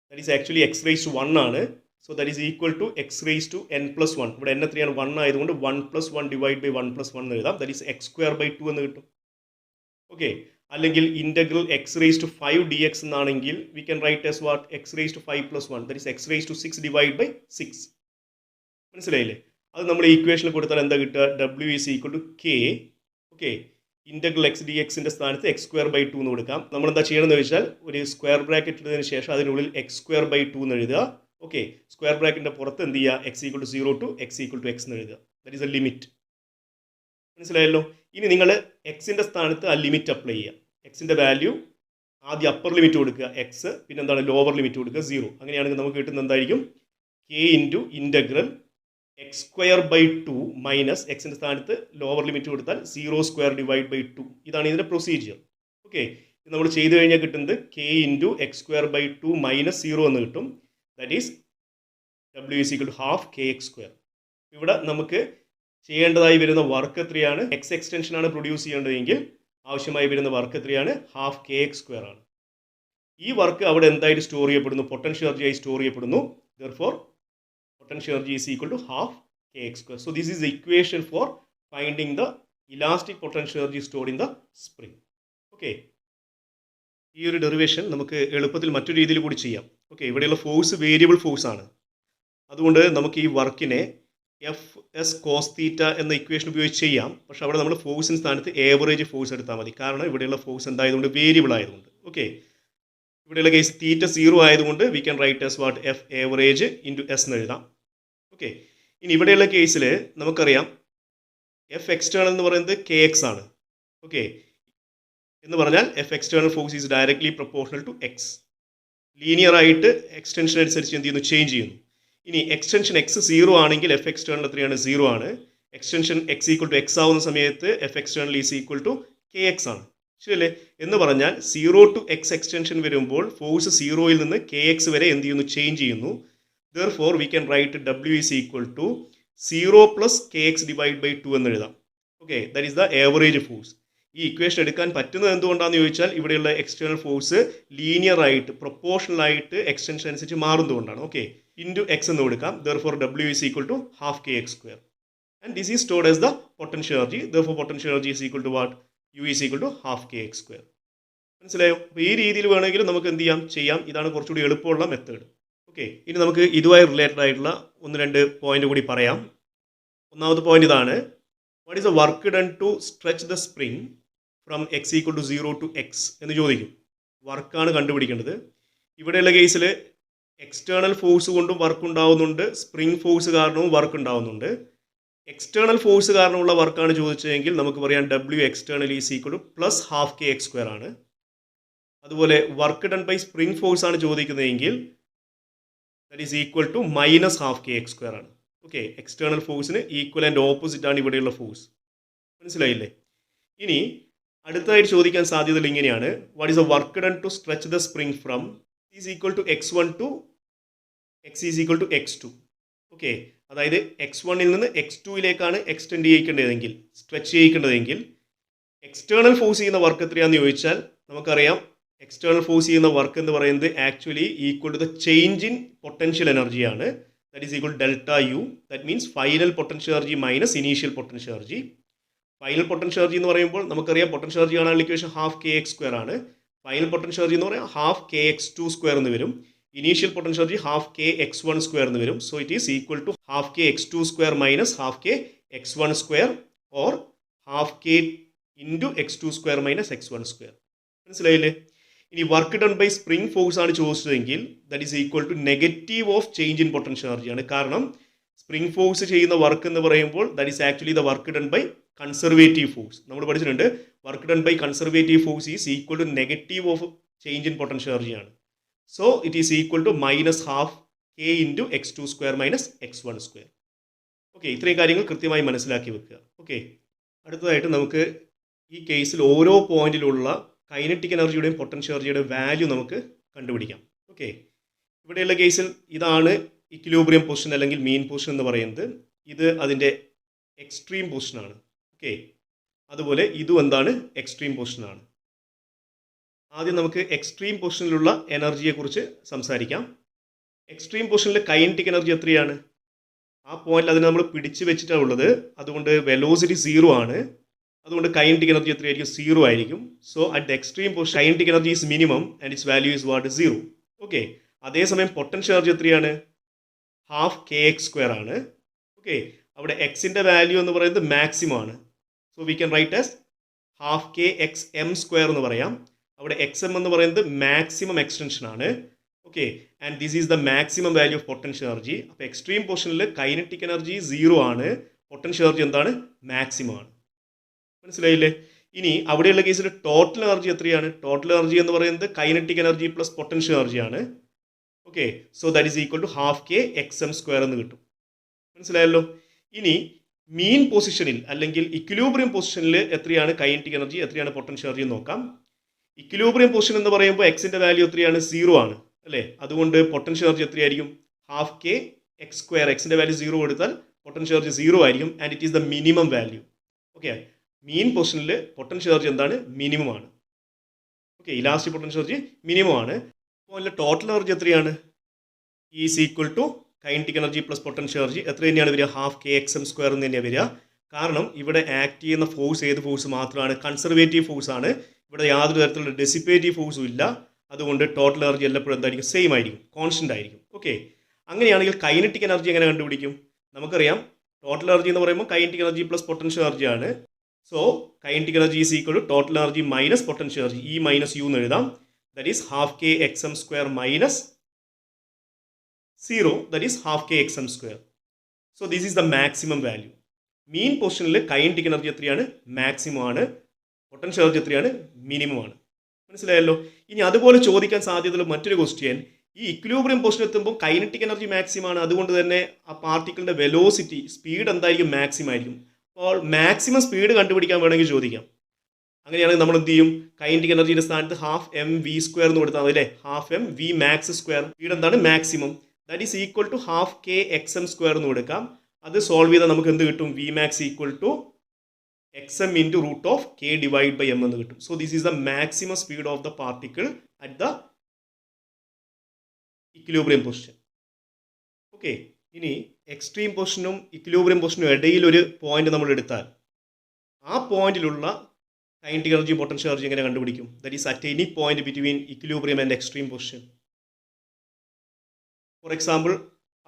that is actually X raise to 1 ആണ്. So that is equal to X raise to N plus 1. ഇവിടെ N എത്രയാണ്, 1 ആയതുകൊണ്ട് 1 plus 1 divide by 1 plus 1 എന്ന് എഴുതാം. That is X square by 2 എന്ന് കിട്ടും. ഓക്കെ, അല്ലെങ്കിൽ integral X raise to 5 D X എന്നാണെങ്കിൽ we can write as what X raise to 5 plus 1 that is X raise to 6 divide by 6. മനസ്സിലായില്ലേ? അത് നമ്മൾ ഈ ഇക്വേഷനിൽ കൊടുത്താൽ എന്താ കിട്ടുക, W is equal to K. Okay, integral X D എക്സിൻ്റെ സ്ഥാനത്ത് എക്സ് സ്ക്വയർ ബൈ 2 എന്ന് കൊടുക്കാം. നമ്മൾ എന്താ ചെയ്യണമെന്ന് വെച്ചാൽ ഒരു സ്ക്വയർ ബ്രാക്കറ്റ് ഇട്ടതിന് ശേഷം അതിനുള്ളിൽ എക്സ് സ്ക്വയർ ബൈ 2 എന്ന് എഴുതുക. ഓക്കെ, സ്ക്വയർ ബ്രാക്കറ്റിൻ്റെ പുറത്ത് എന്ത് ചെയ്യുക, X equal to 0 to X equal to X എന്ന് എഴുതുക. That is a limit. മനസ്സിലായല്ലോ? ഇനി നിങ്ങൾ എക്സിൻ്റെ സ്ഥാനത്ത് ആ ലിമിറ്റ് അപ്ലൈ ചെയ്യുക. എക്സിൻ്റെ വാല്യൂ ആദ്യം അപ്പർ ലിമിറ്റ് കൊടുക്കുക എക്സ്, പിന്നെ എന്താണ് ലോവർ ലിമിറ്റ് കൊടുക്കുക 0. അങ്ങനെയാണെങ്കിൽ നമുക്ക് കിട്ടുന്നത് എന്തായിരിക്കും, K into integral X square by 2 minus എക്സിൻ്റെ സ്ഥാനത്ത് ലോവർ ലിമിറ്റ് കൊടുത്താൽ 0 സ്ക്വയർ ഡിവൈഡ് ബൈ 2. ഇതാണ് ഇതിൻ്റെ പ്രൊസീജിയർ. ഓക്കെ, ഇത് നമ്മൾ ചെയ്ത് കഴിഞ്ഞാൽ കിട്ടുന്നത് K into X square by 2 minus 0 എന്ന് കിട്ടും. That is W is equal to half K X square. ഇവിടെ നമുക്ക് ചെയ്യേണ്ടതായി വരുന്ന വർക്ക് എത്രയാണ്, എക്സ് എക്സ്റ്റൻഷനാണ് പ്രൊഡ്യൂസ് ചെയ്യേണ്ടതെങ്കിൽ ആവശ്യമായി വരുന്ന വർക്ക് എത്രയാണ്, ഹാഫ് കെ എക്സ് സ്ക്വയർ ആണ്. ഈ വർക്ക് അവിടെ എന്തായിട്ട് സ്റ്റോർ ചെയ്യപ്പെടുന്നു, പൊട്ടൻഷ്യൽ എനർജിയായി സ്റ്റോർ ചെയ്യപ്പെടുന്നു. Therefore potential energy is equal to half kx square. So this is the equation for finding the elastic potential energy stored in the spring. Okay, ഈ ഒരു derivation നമുക്ക് എളുപ്പത്തിൽ മറ്റൊരു രീതിയിൽ കൂടി ചെയ്യാം. ഓക്കെ, ഇവിടെയുള്ള ഫോഴ്സ് വേരിയബിൾ ഫോഴ്സ് ആണ്. അതുകൊണ്ട് നമുക്ക് ഈ വർക്കിനെ എഫ് എസ് കോസ് തീറ്റ എന്ന ഇക്വേഷൻ ഉപയോഗിച്ച് ചെയ്യാം. പക്ഷെ അവിടെ നമ്മൾ ഫോഴ്സിന് സ്ഥാനത്ത് ഏവറേജ് ഫോഴ്സ് എടുത്താൽ മതി. കാരണം ഇവിടെയുള്ള ഫോഴ്സ് എന്തായതുകൊണ്ട്, വേരിയബിൾ ആയതുകൊണ്ട്. ഓക്കെ, ഇവിടെയുള്ള കേസ് തീറ്റ 0 ആയതുകൊണ്ട് we can right S what F average into S എന്ന് എഴുതാം. ഓക്കെ, ഇനി ഇവിടെയുള്ള കേസിൽ നമുക്കറിയാം എഫ് എക്സ്റ്റേണൽ എന്ന് പറയുന്നത് കെ എക്സ് ആണ്. ഓക്കെ, എന്ന് പറഞ്ഞാൽ F external force is directly proportional to X. Linear ആയിട്ട് എക്സ്റ്റൻഷൻ അനുസരിച്ച് എന്ത് ചെയ്യുന്നു, ചേഞ്ച് ചെയ്യുന്നു. ഇനി എക്സ്റ്റൻഷൻ എക്സ് 0 ആണെങ്കിൽ എഫ് എക്സ്റ്റേണൽ എത്രയാണ്, 0 ആണ്. Extension X equal to X ആവുന്ന സമയത്ത് F external is equal to K X ആണ്. ശരിയല്ലേ? എന്ന് പറഞ്ഞാൽ 0 ടു എക്സ് എക്സ്റ്റൻഷൻ വരുമ്പോൾ ഫോഴ്സ് 0യിൽ നിന്ന് കെ എക്സ് വരെ എന്ത് ചെയ്യുന്നു, ചേഞ്ച് ചെയ്യുന്നു. Therefore we can write W is equal to 0 plus kx divided by 2 എന്ന് എഴുതാം. Okay, that is the average force. ഈ ഇക്വേഷൻ എടുക്കാൻ പറ്റുന്നത് എന്തുകൊണ്ടാണെന്ന് ചോദിച്ചാൽ ഇവിടെയുള്ള എക്സ്റ്റേണൽ ഫോഴ്സ് ലീനിയർ ആയിട്ട് പ്രൊപ്പോർഷണൽ ആയിട്ട് എക്സ്റ്റൻഷൻ അനുസരിച്ച് മാറുന്നതുകൊണ്ടാണ്. ഓക്കെ, ഇൻറ്റു എക്സ് എന്ന് കൊടുക്കാം. Therefore W is equal to half kx square. And this is stored as the potential energy. Therefore potential energy is equal to what? U is equal to half kx square. മനസ്സിലായോ? അപ്പോൾ ഈ രീതിയിൽ വേണമെങ്കിൽ നമുക്ക് എന്ത് ചെയ്യാം. ഇതാണ് കുറച്ചുകൂടി എളുപ്പമുള്ള മെത്തേഡ്. ഓക്കെ, ഇനി നമുക്ക് ഇതുമായി റിലേറ്റഡ് ആയിട്ടുള്ള 1-2 പോയിന്റ് കൂടി പറയാം. ഒന്നാമത്തെ പോയിന്റ് ഇതാണ്, what is the work done to stretch the spring from X equal to 0 to X എന്ന് ചോദിക്കും. വർക്കാണ് കണ്ടുപിടിക്കേണ്ടത്. ഇവിടെയുള്ള കേസിൽ എക്സ്റ്റേണൽ ഫോഴ്സ് കൊണ്ടും വർക്ക് ഉണ്ടാവുന്നുണ്ട്, സ്പ്രിംഗ് ഫോഴ്സ് കാരണവും വർക്ക് ഉണ്ടാവുന്നുണ്ട്. എക്സ്റ്റേണൽ ഫോഴ്സ് കാരണമുള്ള വർക്കാണ് ചോദിച്ചതെങ്കിൽ നമുക്ക് പറയാം W external is equal to plus half K X square ആണ്. അതുപോലെ work done by spring force ആണ് ചോദിക്കുന്നതെങ്കിൽ that is equal to minus half K X square ആണ്. ഓക്കെ, എക്സ്റ്റേണൽ ഫോഴ്സിന് ഈക്വൽ ആൻഡ് ഓപ്പോസിറ്റ് ആണ് ഇവിടെയുള്ള ഫോഴ്സ്. മനസ്സിലായില്ലേ? ഇനി അടുത്തതായിട്ട് ചോദിക്കാൻ സാധ്യതയുള്ള ഇങ്ങനെയാണ്, what is a work done to stretch the spring from is equal to x1 to X is equal to x2. Okay, അതായത് x1ൽ നിന്ന് x2യിലേക്കാണ് എക്സ്റ്റെൻഡ് ചെയ്യിക്കേണ്ടതെങ്കിൽ, സ്ട്രെച്ച് ചെയ്യിക്കേണ്ടതെങ്കിൽ എക്സ്റ്റേണൽ ഫോഴ്സ് ചെയ്യുന്ന വർക്ക് എത്രയാണെന്ന് ചോദിച്ചാൽ നമുക്കറിയാം എക്സ്റ്റേണൽ ഫോഴ്സ് ചെയ്യുന്ന വർക്ക് എന്ന് പറയുന്നത് actually equal to the change in potential എനർജിയാണ്. That is equal delta U. That means final potential energy minus initial potential energy. Final potential energy എന്ന് പറയുമ്പോൾ നമുക്കറിയാം പൊട്ടൻഷ്യൽ എനർജി കാണാനുള്ള equation half K X square ആണ്. Final potential energy എന്ന് പറയാം half K X two square എന്ന് വരും. Initial potential energy half K X one square എന്ന് വരും. So it is equal to half K X two square minus half K X one square or half K into X two square minus X one square. മനസ്സിലായില്ലേ? ഇനി work done by spring force ആണ് ചോദിച്ചതെങ്കിൽ that is equal to negative of change in potential എനർജിയാണ്. കാരണം spring force ചെയ്യുന്ന work എന്ന് പറയുമ്പോൾ that is actually the work done by conservative force. നമ്മൾ പഠിച്ചിട്ടുണ്ട് work done by conservative force is equal to negative of change in potential എനർജിയാണ്. So it is equal to minus half K into X two square minus X one square. Okay, ഇത്രയും കാര്യങ്ങൾ കൃത്യമായി മനസ്സിലാക്കി വെക്കുക. Okay, അടുത്തതായിട്ട് നമുക്ക് ഈ കേസിൽ ഓരോ പോയിന്റിലുള്ള കൈനറ്റിക് എനർജിയുടെയും പൊട്ടൻഷ്യൽ എനർജിയുടെയും വാല്യൂ നമുക്ക് കണ്ടുപിടിക്കാം. ഓക്കെ, ഇവിടെയുള്ള കേസിൽ ഇതാണ് ഇക്വിലിബ്രിയം പൊസിഷൻ അല്ലെങ്കിൽ മീൻ പൊസിഷൻ എന്ന് പറയുന്നത്. ഇത് അതിൻ്റെ എക്സ്ട്രീം പൊസിഷനാണ്. ഓക്കെ, അതുപോലെ ഇതും എന്താണ് എക്സ്ട്രീം പൊസിഷനാണ്. ആദ്യം നമുക്ക് എക്സ്ട്രീം പൊസിഷനിലുള്ള എനർജിയെക്കുറിച്ച് സംസാരിക്കാം. എക്സ്ട്രീം പൊസിഷനിൽ കൈനറ്റിക് എനർജി എത്രയാണ്? ആ പോയിന്റിൽ അതിനെ നമ്മൾ പിടിച്ചു വെച്ചിട്ടാണ് ഉള്ളത്. അതുകൊണ്ട് വെലോസിറ്റി 0 ആണ്. അതുകൊണ്ട് കൈനറ്റിക് എനർജി എത്രയായിരിക്കും? 0 ആയിരിക്കും. So at the extreme position kinetic energy is minimum and it's value is what? 0. Okay, അതേസമയം പൊട്ടൻഷ്യൽ എനർജി എത്രയാണ്? ഹാഫ് കെ എക്സ് സ്ക്വയർ ആണ്. ഓക്കെ, അവിടെ എക്സിൻ്റെ വാല്യൂ എന്ന് പറയുന്നത് മാക്സിമം ആണ്. So we can write as half K X M square എന്ന് പറയാം. അവിടെ എക്സ് എം എന്ന് പറയുന്നത് മാക്സിമം എക്സ്റ്റൻഷൻ ആണ്. Okay, and this is the maximum value of potential energy. അപ്പോൾ എക്സ്ട്രീം പൊസിഷനിൽ കൈനറ്റിക് എനർജി 0 ആണ്, പൊട്ടൻഷ്യൽ എനർജി എന്താണ്? മാക്സിമം ആണ്. മനസ്സിലായില്ലേ? ഇനി അവിടെയുള്ള കേസിൽ ടോട്ടൽ എനർജി എത്രയാണ്? ടോട്ടൽ എനർജി എന്ന് പറയുന്നത് കൈനറ്റിക് എനർജി പ്ലസ് പൊട്ടൻഷ്യൽ എനർജിയാണ്. Okay, so that is equal to half K X M square എന്ന് കിട്ടും. മനസ്സിലായല്ലോ? ഇനി മീൻ പൊസിഷനിൽ അല്ലെങ്കിൽ ഇക്വിലിബ്രിയം പൊസിഷനിൽ എത്രയാണ് കൈനറ്റിക് എനർജി, എത്രയാണ് പൊട്ടൻഷ്യൽ എനർജി എന്ന് നോക്കാം. ഇക്വിലിബ്രിയം പൊസിഷൻ എന്ന് പറയുമ്പോൾ എക്സിൻ്റെ വാല്യൂ എത്രയാണ്? 0 ആണ് അല്ലേ? അതുകൊണ്ട് പൊട്ടൻഷ്യൽ എനർജി എത്രയായിരിക്കും? Half K X square. എക്സിൻ്റെ വാല്യൂ 0 കൊടുത്താൽ പൊട്ടൻഷ്യൽ എനർജി 0 ആയിരിക്കും and it is the minimum value. Okay, mean പൊസിഷനിൽ പൊട്ടൻഷ്യൽ എനർജി എന്താണ്? മിനിമം ആണ്. Okay, elastic potential energy minimum ആണ്. അപ്പോൾ ടോട്ടൽ എനർജി എത്രയാണ്? Is equal to kinetic energy plus potential energy. എത്ര തന്നെയാണ് വരിക? Half K X M square എന്ന് തന്നെയാണ് വരിക. കാരണം ഇവിടെ ആക്ട് ചെയ്യുന്ന ഫോഴ്സ് ഏത് ഫോഴ്സ് മാത്രമാണ്? കൺസർവേറ്റീവ് ഫോഴ്സ് ആണ്. ഇവിടെ യാതൊരു തരത്തിലുള്ള ഡെസിപ്പേറ്റീവ് ഫോഴ്സും ഇല്ല. അതുകൊണ്ട് ടോട്ടൽ എനർജി എല്ലായ്പ്പോഴും എന്തായിരിക്കും? സെയിം ആയിരിക്കും, കോൺസ്റ്റന്റ് ആയിരിക്കും. ഓക്കെ, അങ്ങനെയാണെങ്കിൽ കൈനറ്റിക് എനർജി എങ്ങനെ കണ്ടുപിടിക്കും? നമുക്കറിയാം ടോട്ടൽ എനർജി എന്ന് പറയുമ്പോൾ kinetic energy plus potential energy ആണ്. So kinetic energy is equal to total energy minus potential energy. E minus U എന്ന് എഴുതാം. That is half K X M square minus 0, that is half k xm square. So this is the maximum value. മീൻ പൊസിഷനിൽ kinetic energy എത്രയാണ്? Maximum ആണ്. Potential energy എത്രയാണ്? Minimum ആണ്. മനസ്സിലായല്ലോ? ഇനി അതുപോലെ ചോദിക്കാൻ സാധ്യതയുള്ള മറ്റൊരു ക്വസ്റ്റ്യൻ, ഈ ഇക്വിലിബ്രിയം പൊസിഷൻ എത്തുമ്പോൾ കൈനറ്റിക് എനർജി മാക്സിമം ആണ്. അതുകൊണ്ട് തന്നെ ആ പാർട്ടിക്കിളിൻ്റെ വെലോസിറ്റി സ്പീഡ് എന്തായിരിക്കും? മാക്സിമം ആയിരിക്കും. അപ്പോൾ മാക്സിമം സ്പീഡ് കണ്ടുപിടിക്കാൻ വേണമെങ്കിൽ ചോദിക്കാം. അങ്ങനെയാണെങ്കിൽ നമ്മൾ എന്ത് ചെയ്യും? കൈനറ്റിക് എനർജിയുടെ സ്ഥാനത്ത് ഹാഫ് എം വി സ്ക്വയർ എന്ന് കൊടുത്താൽ മതി അല്ലേ? Half M V max square. Speed എന്താണ്? Maximum. That is equal to half K X M square എന്ന് കൊടുക്കാം. അത് സോൾവ് ചെയ്താൽ നമുക്ക് എന്ത് കിട്ടും? V max equal to X M into root of K divide by M എന്ന് കിട്ടും. So this is the maximum speed of the particle at the equilibrium position. Okay, ഇനി എക്സ്ട്രീം പൊസിഷനും ഇക്വിലിബ്രിയം പൊസിഷനും ഇടയിൽ ഒരു പോയിന്റ് നമ്മൾ എടുത്താൽ ആ പോയിന്റിലുള്ള കൈനറ്റിക് എനർജി പൊട്ടൻഷ്യൽ എനർജി എങ്ങനെ കണ്ടുപിടിക്കും? That is at any point between equilibrium and extreme position. For example,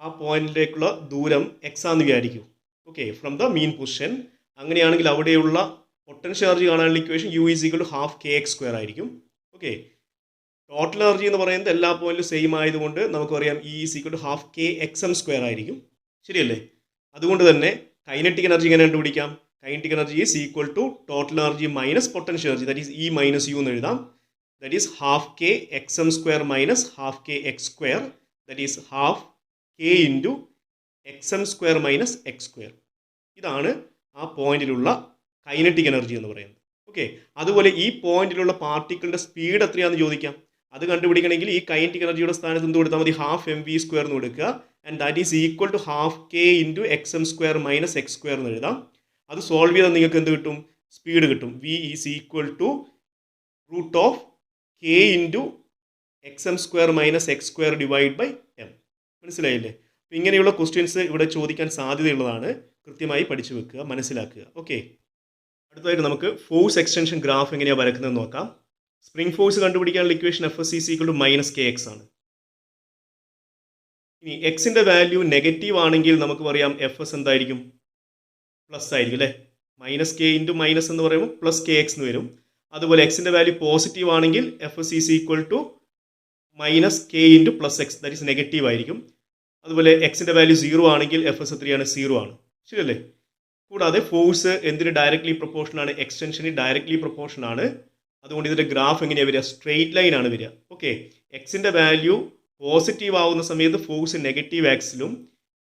ആ പോയിന്റിലേക്കുള്ള ദൂരം എക്സ് ആണെന്ന് വിചാരിക്കും. Okay, from the mean position. അങ്ങനെയാണെങ്കിൽ അവിടെയുള്ള പൊട്ടൻഷ്യൽ എനർജി കാണാനുള്ള equation U is equal to half K X square ആയിരിക്കും. ഓക്കെ, ടോട്ടൽ എനർജി എന്ന് പറയുന്നത് എല്ലാ പോയിന്റിലും സെയിം ആയതുകൊണ്ട് നമുക്ക് പറയാം E is equal to half K X M square ആയിരിക്കും. ശരിയല്ലേ? അതുകൊണ്ട് തന്നെ കൈനറ്റിക് എനർജി എങ്ങനെ കണ്ടുപിടിക്കാം? Kinetic energy is equal to total energy minus potential energy. That is E minus U എന്ന് എഴുതാം. That is half K X M square minus half K X square. That is half K into X M square minus X square. ഇതാണ് ആ പോയിന്റിലുള്ള kinetic energy എന്ന് പറയുന്നത്. Okay, അതുപോലെ ഈ പോയിന്റിലുള്ള പാർട്ടിക്കിളിൻ്റെ speed എത്രയാണെന്ന് ചോദിക്കാം. അത് കണ്ടുപിടിക്കണമെങ്കിൽ ഈ കൈനറ്റിക് എനർജിയുടെ സ്ഥാനത്ത് എന്ത് കൊടുത്താൽ മതി, ഹാഫ് എം വി സ്ക്വയർ എന്ന് കൊടുക്കുക. And that is equal to half K into X M square minus X square എന്ന് എഴുതാം. അത് സോൾവ് ചെയ്താൽ നിങ്ങൾക്ക് എന്ത് കിട്ടും, സ്പീഡ് കിട്ടും. V is equal to root of K into X M square minus X square divide by M. മനസ്സിലായില്ലേ? അപ്പോൾ ഇങ്ങനെയുള്ള ക്വസ്റ്റ്യൻസ് ഇവിടെ ചോദിക്കാൻ സാധ്യതയുള്ളതാണ്. കൃത്യമായി പഠിച്ചു വെക്കുക, മനസ്സിലാക്കുക. ഓക്കെ, അടുത്തതായിട്ട് നമുക്ക് ഫോഴ്സ് എക്സ്റ്റൻഷൻ ഗ്രാഫ് എങ്ങനെയാണ് വരയ്ക്കുന്നതെന്ന് നോക്കാം. സ്പ്രിംഗ് ഫോഴ്സ് കണ്ടുപിടിക്കാനുള്ള equation F S is equal to minus K X ആണ്. ഇനി എക്സിൻ്റെ വാല്യൂ നെഗറ്റീവ് ആണെങ്കിൽ നമുക്ക് പറയാം എഫ് എസ് എന്തായിരിക്കും, പ്ലസ് ആയിരിക്കും അല്ലേ. മൈനസ് കെ ഇൻറ്റു മൈനസ് എന്ന് പറയുമ്പോൾ പ്ലസ് കെ എക്സ് എന്ന് വരും. അതുപോലെ എക്സിൻ്റെ വാല്യൂ പോസിറ്റീവ് ആണെങ്കിൽ F S is equal to minus K into plus X, that is negative ആയിരിക്കും. അതുപോലെ എക്സിൻ്റെ വാല്യൂ 0 ആണെങ്കിൽ എഫ് എസ് എത്രയാണ്, 0 ആണ്. ശരിയല്ലേ? കൂടാതെ ഫോഴ്സ് എന്തിന് ഡയറക്ട്ലി പ്രൊപ്പോർഷൻ ആണ്, എക്സ്റ്റൻഷന് ഡയറക്ട്ലി പ്രൊപ്പോർഷൻ ആണ്. അതുകൊണ്ട് ഇതിൻ്റെ ഗ്രാഫ് എങ്ങനെയാണ് വരിക, സ്ട്രെയിറ്റ് ലൈൻ ആണ് വരിക. ഓക്കെ, എക്സിൻ്റെ വാല്യൂ പോസിറ്റീവ് ആവുന്ന സമയത്ത് ഫോഴ്സ് നെഗറ്റീവ് ആക്സിലും,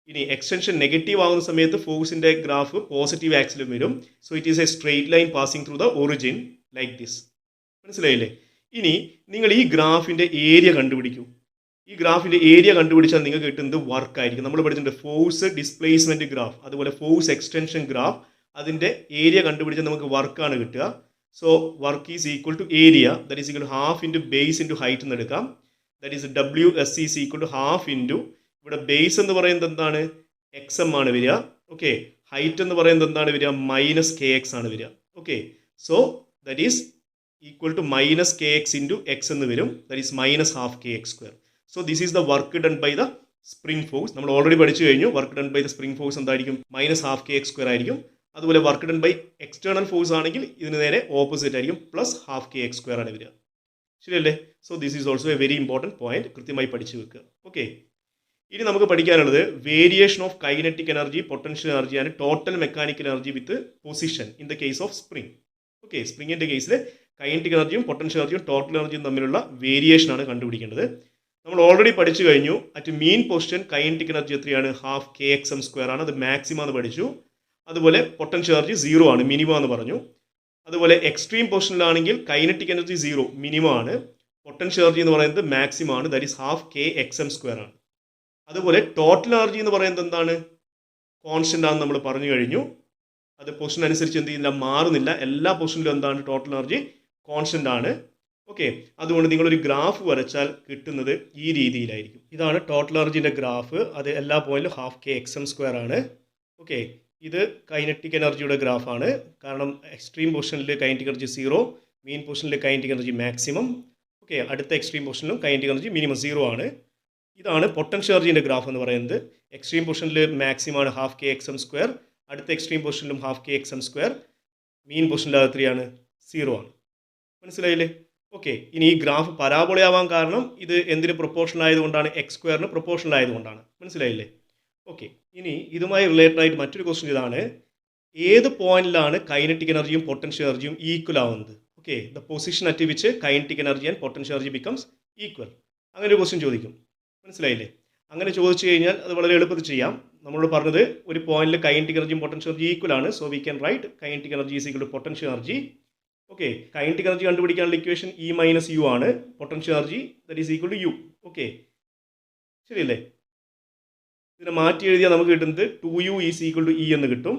ഇനി എക്സ്റ്റൻഷൻ നെഗറ്റീവ് ആവുന്ന സമയത്ത് ഫോഴ്സിൻ്റെ ഗ്രാഫ് പോസിറ്റീവ് ആക്സിലും വരും. So it is A straight line passing through the origin like this. മനസ്സിലായില്ലേ? ഇനി നിങ്ങൾ ഈ ഗ്രാഫിൻ്റെ ഏരിയ കണ്ടുപിടിക്കൂ. ഈ ഗ്രാഫിൻ്റെ ഏരിയ കണ്ടുപിടിച്ചാൽ നിങ്ങൾക്ക് കിട്ടുന്നത് വർക്ക് ആയിരിക്കും. നമ്മൾ പഠിച്ചിട്ടുണ്ട് ഫോഴ്സ് ഡിസ്പ്ലേസ്മെൻറ്റ് ഗ്രാഫ്, അതുപോലെ ഫോഴ്സ് എക്സ്റ്റൻഷൻ ഗ്രാഫ്. അതിൻ്റെ ഏരിയ കണ്ടുപിടിച്ചാൽ നമുക്ക് വർക്കാണ് കിട്ടുക. So work is equal to area, that is equal to half into base into height എന്ന് എടുക്കാം. That is W S is equal to half into, ഇവിടെ base എന്ന് പറയുന്നത് എന്താണ്, എക്സ് എം ആണ് വരിക. ഓക്കെ, ഹൈറ്റ് എന്ന് പറയുന്നത് എന്താണ് വരിക, മൈനസ് കെ എക്സ് ആണ് വരിക. Okay, so that is equal to minus K X into X എന്ന് വരും. That is minus half K X square. So this is the work done by the spring force. നമ്മൾ already പഠിച്ചു കഴിഞ്ഞു. Work done by the spring force എന്തായിരിക്കും, minus half K X square ആയിരിക്കും. അതുപോലെ work done by external force ആണെങ്കിൽ ഇതിന് നേരെ opposite ആയിരിക്കും, plus half K X square ആണ് വരിക. ശരിയല്ലേ? So this is also a very important point. കൃത്യമായി പഠിച്ചു വെക്കുക. ഓക്കെ, ഇനി നമുക്ക് പഠിക്കാനുള്ളത് variation of kinetic energy, potential energy and total mechanical energy with position in the case of spring. Okay, സ്പ്രിങ്ങിൻ്റെ കേസിൽ കൈനറ്റിക് എനർജിയും പൊട്ടൻഷ്യൽ എനർജിയും ടോട്ടൽ എനർജിയും തമ്മിലുള്ള വേരിയേഷനാണ് കണ്ടുപിടിക്കേണ്ടത്. നമ്മൾ ഓൾറെഡി പഠിച്ചു കഴിഞ്ഞു. At mean position kinetic energy എത്രയാണ്, half K X M square ആണ്, അത് മാക്സിമം എന്ന് പഠിച്ചു. അതുപോലെ പൊട്ടൻഷ്യൽ എനർജി 0 ആണ്, മിനിമം എന്ന് പറഞ്ഞു. അതുപോലെ എക്സ്ട്രീം പൊസിഷനിലാണെങ്കിൽ കൈനറ്റിക് എനർജി 0, മിനിമം ആണ്. പൊട്ടൻഷ്യൽ എനർജി എന്ന് പറയുന്നത് മാക്സിമം ആണ്, that is half K X M square ആണ്. അതുപോലെ ടോട്ടൽ എനർജി എന്ന് പറയുന്നത് എന്താണ്, കോൺസ്റ്റന്റ് ആണെന്ന് നമ്മൾ പറഞ്ഞു കഴിഞ്ഞു. അത് പൊസിഷൻ അനുസരിച്ച് എന്ത് ചെയ്യുന്നില്ല, മാറുന്നില്ല. എല്ലാ പൊസിഷനിലും എന്താണ്, ടോട്ടൽ എനർജി കോൺസ്റ്റന്റ് ആണ്. ഓക്കെ, അതുകൊണ്ട് നിങ്ങളൊരു ഗ്രാഫ് വരച്ചാൽ കിട്ടുന്നത് ഈ രീതിയിലായിരിക്കും. ഇതാണ് ടോട്ടൽ എനർജിൻ്റെ ഗ്രാഫ്. അത് എല്ലാ പോയിന്റിലും half K X M square ആണ്. ഓക്കെ, ഇത് കൈനറ്റിക് എനർജിയുടെ ഗ്രാഫാണ്. കാരണം എക്സ്ട്രീം പൊസിഷനിൽ കൈനറ്റിക് എനർജി 0, മീൻ പൊസിഷനിൽ കൈനറ്റിക് എനർജി മാക്സിമം. ഓക്കെ, അടുത്ത എക്സ്ട്രീം പൊസിഷനിലും കൈനറ്റിക് എനർജി മിനിമം 0 ആണ്. ഇതാണ് പൊട്ടൻഷ്യൽ എനർജിൻ്റെ ഗ്രാഫ് എന്ന് പറയുന്നത്. എക്സ്ട്രീം പൊസിഷനിൽ മാക്സിമം ആണ് half K X M square, അടുത്ത എക്സ്ട്രീം പൊസിഷനിലും half K X M square, mean പൊസിഷനിൽ അത് എത്രയാണ്, 0 ആണ്. മനസ്സിലായില്ലേ? ഓക്കെ, ഇനി ഈ ഗ്രാഫ് പരാബോളയാവാൻ കാരണം ഇത് എന്തിന് പ്രൊപ്പോർഷണൽ ആയതുകൊണ്ടാണ്, എക്സ് സ്ക്വയറിന് പ്രൊപ്പോർഷണൽ ആയതുകൊണ്ടാണ്. മനസ്സിലായില്ലേ? ഓക്കെ, ഇനി ഇതുമായി റിലേറ്റഡ് ആയിട്ട് മറ്റൊരു ക്വസ്റ്റ്യൻ ഇതാണ്, ഏത് പോയിന്റിലാണ് കൈനറ്റിക് എനർജിയും പൊട്ടൻഷ്യൽ എനർജിയും ഈക്വൽ ആവുന്നത്? Okay, the position at which kinetic energy and potential energy becomes equal. അങ്ങനെ ഒരു ക്വസ്റ്റ്യൻ ചോദിക്കും. മനസ്സിലായില്ലേ? അങ്ങനെ ചോദിച്ചു കഴിഞ്ഞാൽ അത് വളരെ എളുപ്പത്തിൽ ചെയ്യാം. നമ്മളോട് പറഞ്ഞത് ഒരു പോയിന്റിൽ കൈനറ്റിക് എനർജിയും പൊട്ടൻഷ്യൽ എനർജി ഈക്വൽ ആണ്. So we can write kinetic energy is equal to potential energy. Okay, kinetic energy കണ്ടുപിടിക്കാനുള്ള ഇക്വേഷൻ ഇ മൈനസ് യു ആണ്. Potential energy that is equal to U. Okay, ശരിയല്ലേ? ഇതിനെ മാറ്റി എഴുതിയാൽ നമുക്ക് കിട്ടുന്നത് 2u is equal to E എന്ന് കിട്ടും.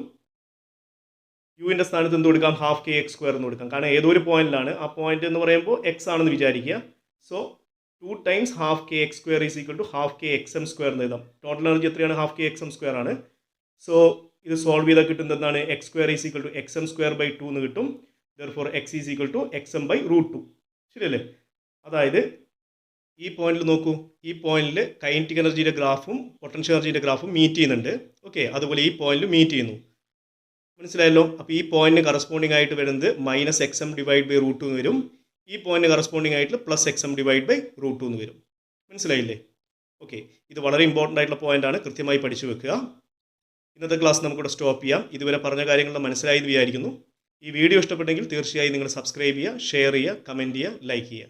യുവിൻ്റെ സ്ഥാനത്ത് എന്ത് കൊടുക്കാം, ഹാഫ് കെ എക്സ് സ്ക്വയർ എന്ന് കൊടുക്കാം. കാരണം ഏതൊരു പോയിന്റിലാണ്, ആ പോയിന്റ് എന്ന് പറയുമ്പോൾ എക്സ് ആണെന്ന് വിചാരിക്കുക. So 2 times half K X square is equal to half K X M square എന്ന് എഴുതാം. ടോട്ടൽ എനർജി എത്രയാണ്, half K X M square ആണ്. സോ ഇത് സോൾവ് ചെയ്താൽ കിട്ടുന്നത് എന്താണ്, X square is equal to X M square by 2 എന്ന് കിട്ടും. therefore x is equal to xm by root 2. ശരിയല്ലേ? അതായത് ഈ പോയിന്റിൽ നോക്കൂ, ഈ പോയിന്റിൽ കൈനറ്റിക് എനർജിയുടെ ഗ്രാഫും പൊട്ടൻഷ്യൽ എനർജിയുടെ ഗ്രാഫും മീറ്റ് ചെയ്യുന്നുണ്ട്. ഓക്കെ, അതുപോലെ ഈ പോയിന്റിൽ മീറ്റ് ചെയ്യുന്നു. മനസ്സിലായല്ലോ? അപ്പോൾ ഈ പോയിന്റിന് കറസ്പോണ്ടിങ് ആയിട്ട് വരുന്നത് minus X M divide by root 2 എന്ന് വരും. ഈ പോയിന്റിന് കറസ്പോണ്ടിങ് ആയിട്ട് plus X M divide by root 2 എന്ന് വരും. മനസ്സിലായില്ലേ? ഓക്കെ, ഇത് വളരെ ഇമ്പോർട്ടൻ്റ് ആയിട്ടുള്ള പോയിന്റാണ്. കൃത്യമായി പഠിച്ചു വെക്കുക. ഇന്നത്തെ ക്ലാസ് നമുക്കിവിടെ സ്റ്റോപ്പ് ചെയ്യാം. ഇതുവരെ പറഞ്ഞ കാര്യങ്ങൾ മനസ്സിലായി എന്ന് വിചാരിക്കുന്നു. ഈ വീഡിയോ ഇഷ്ടപ്പെട്ടെങ്കിൽ തീർച്ചയായും നിങ്ങൾ സബ്സ്ക്രൈബ് ചെയ്യുക, ഷെയർ ചെയ്യുക, കമൻറ്റ് ചെയ്യുക, ലൈക്ക് ചെയ്യുക.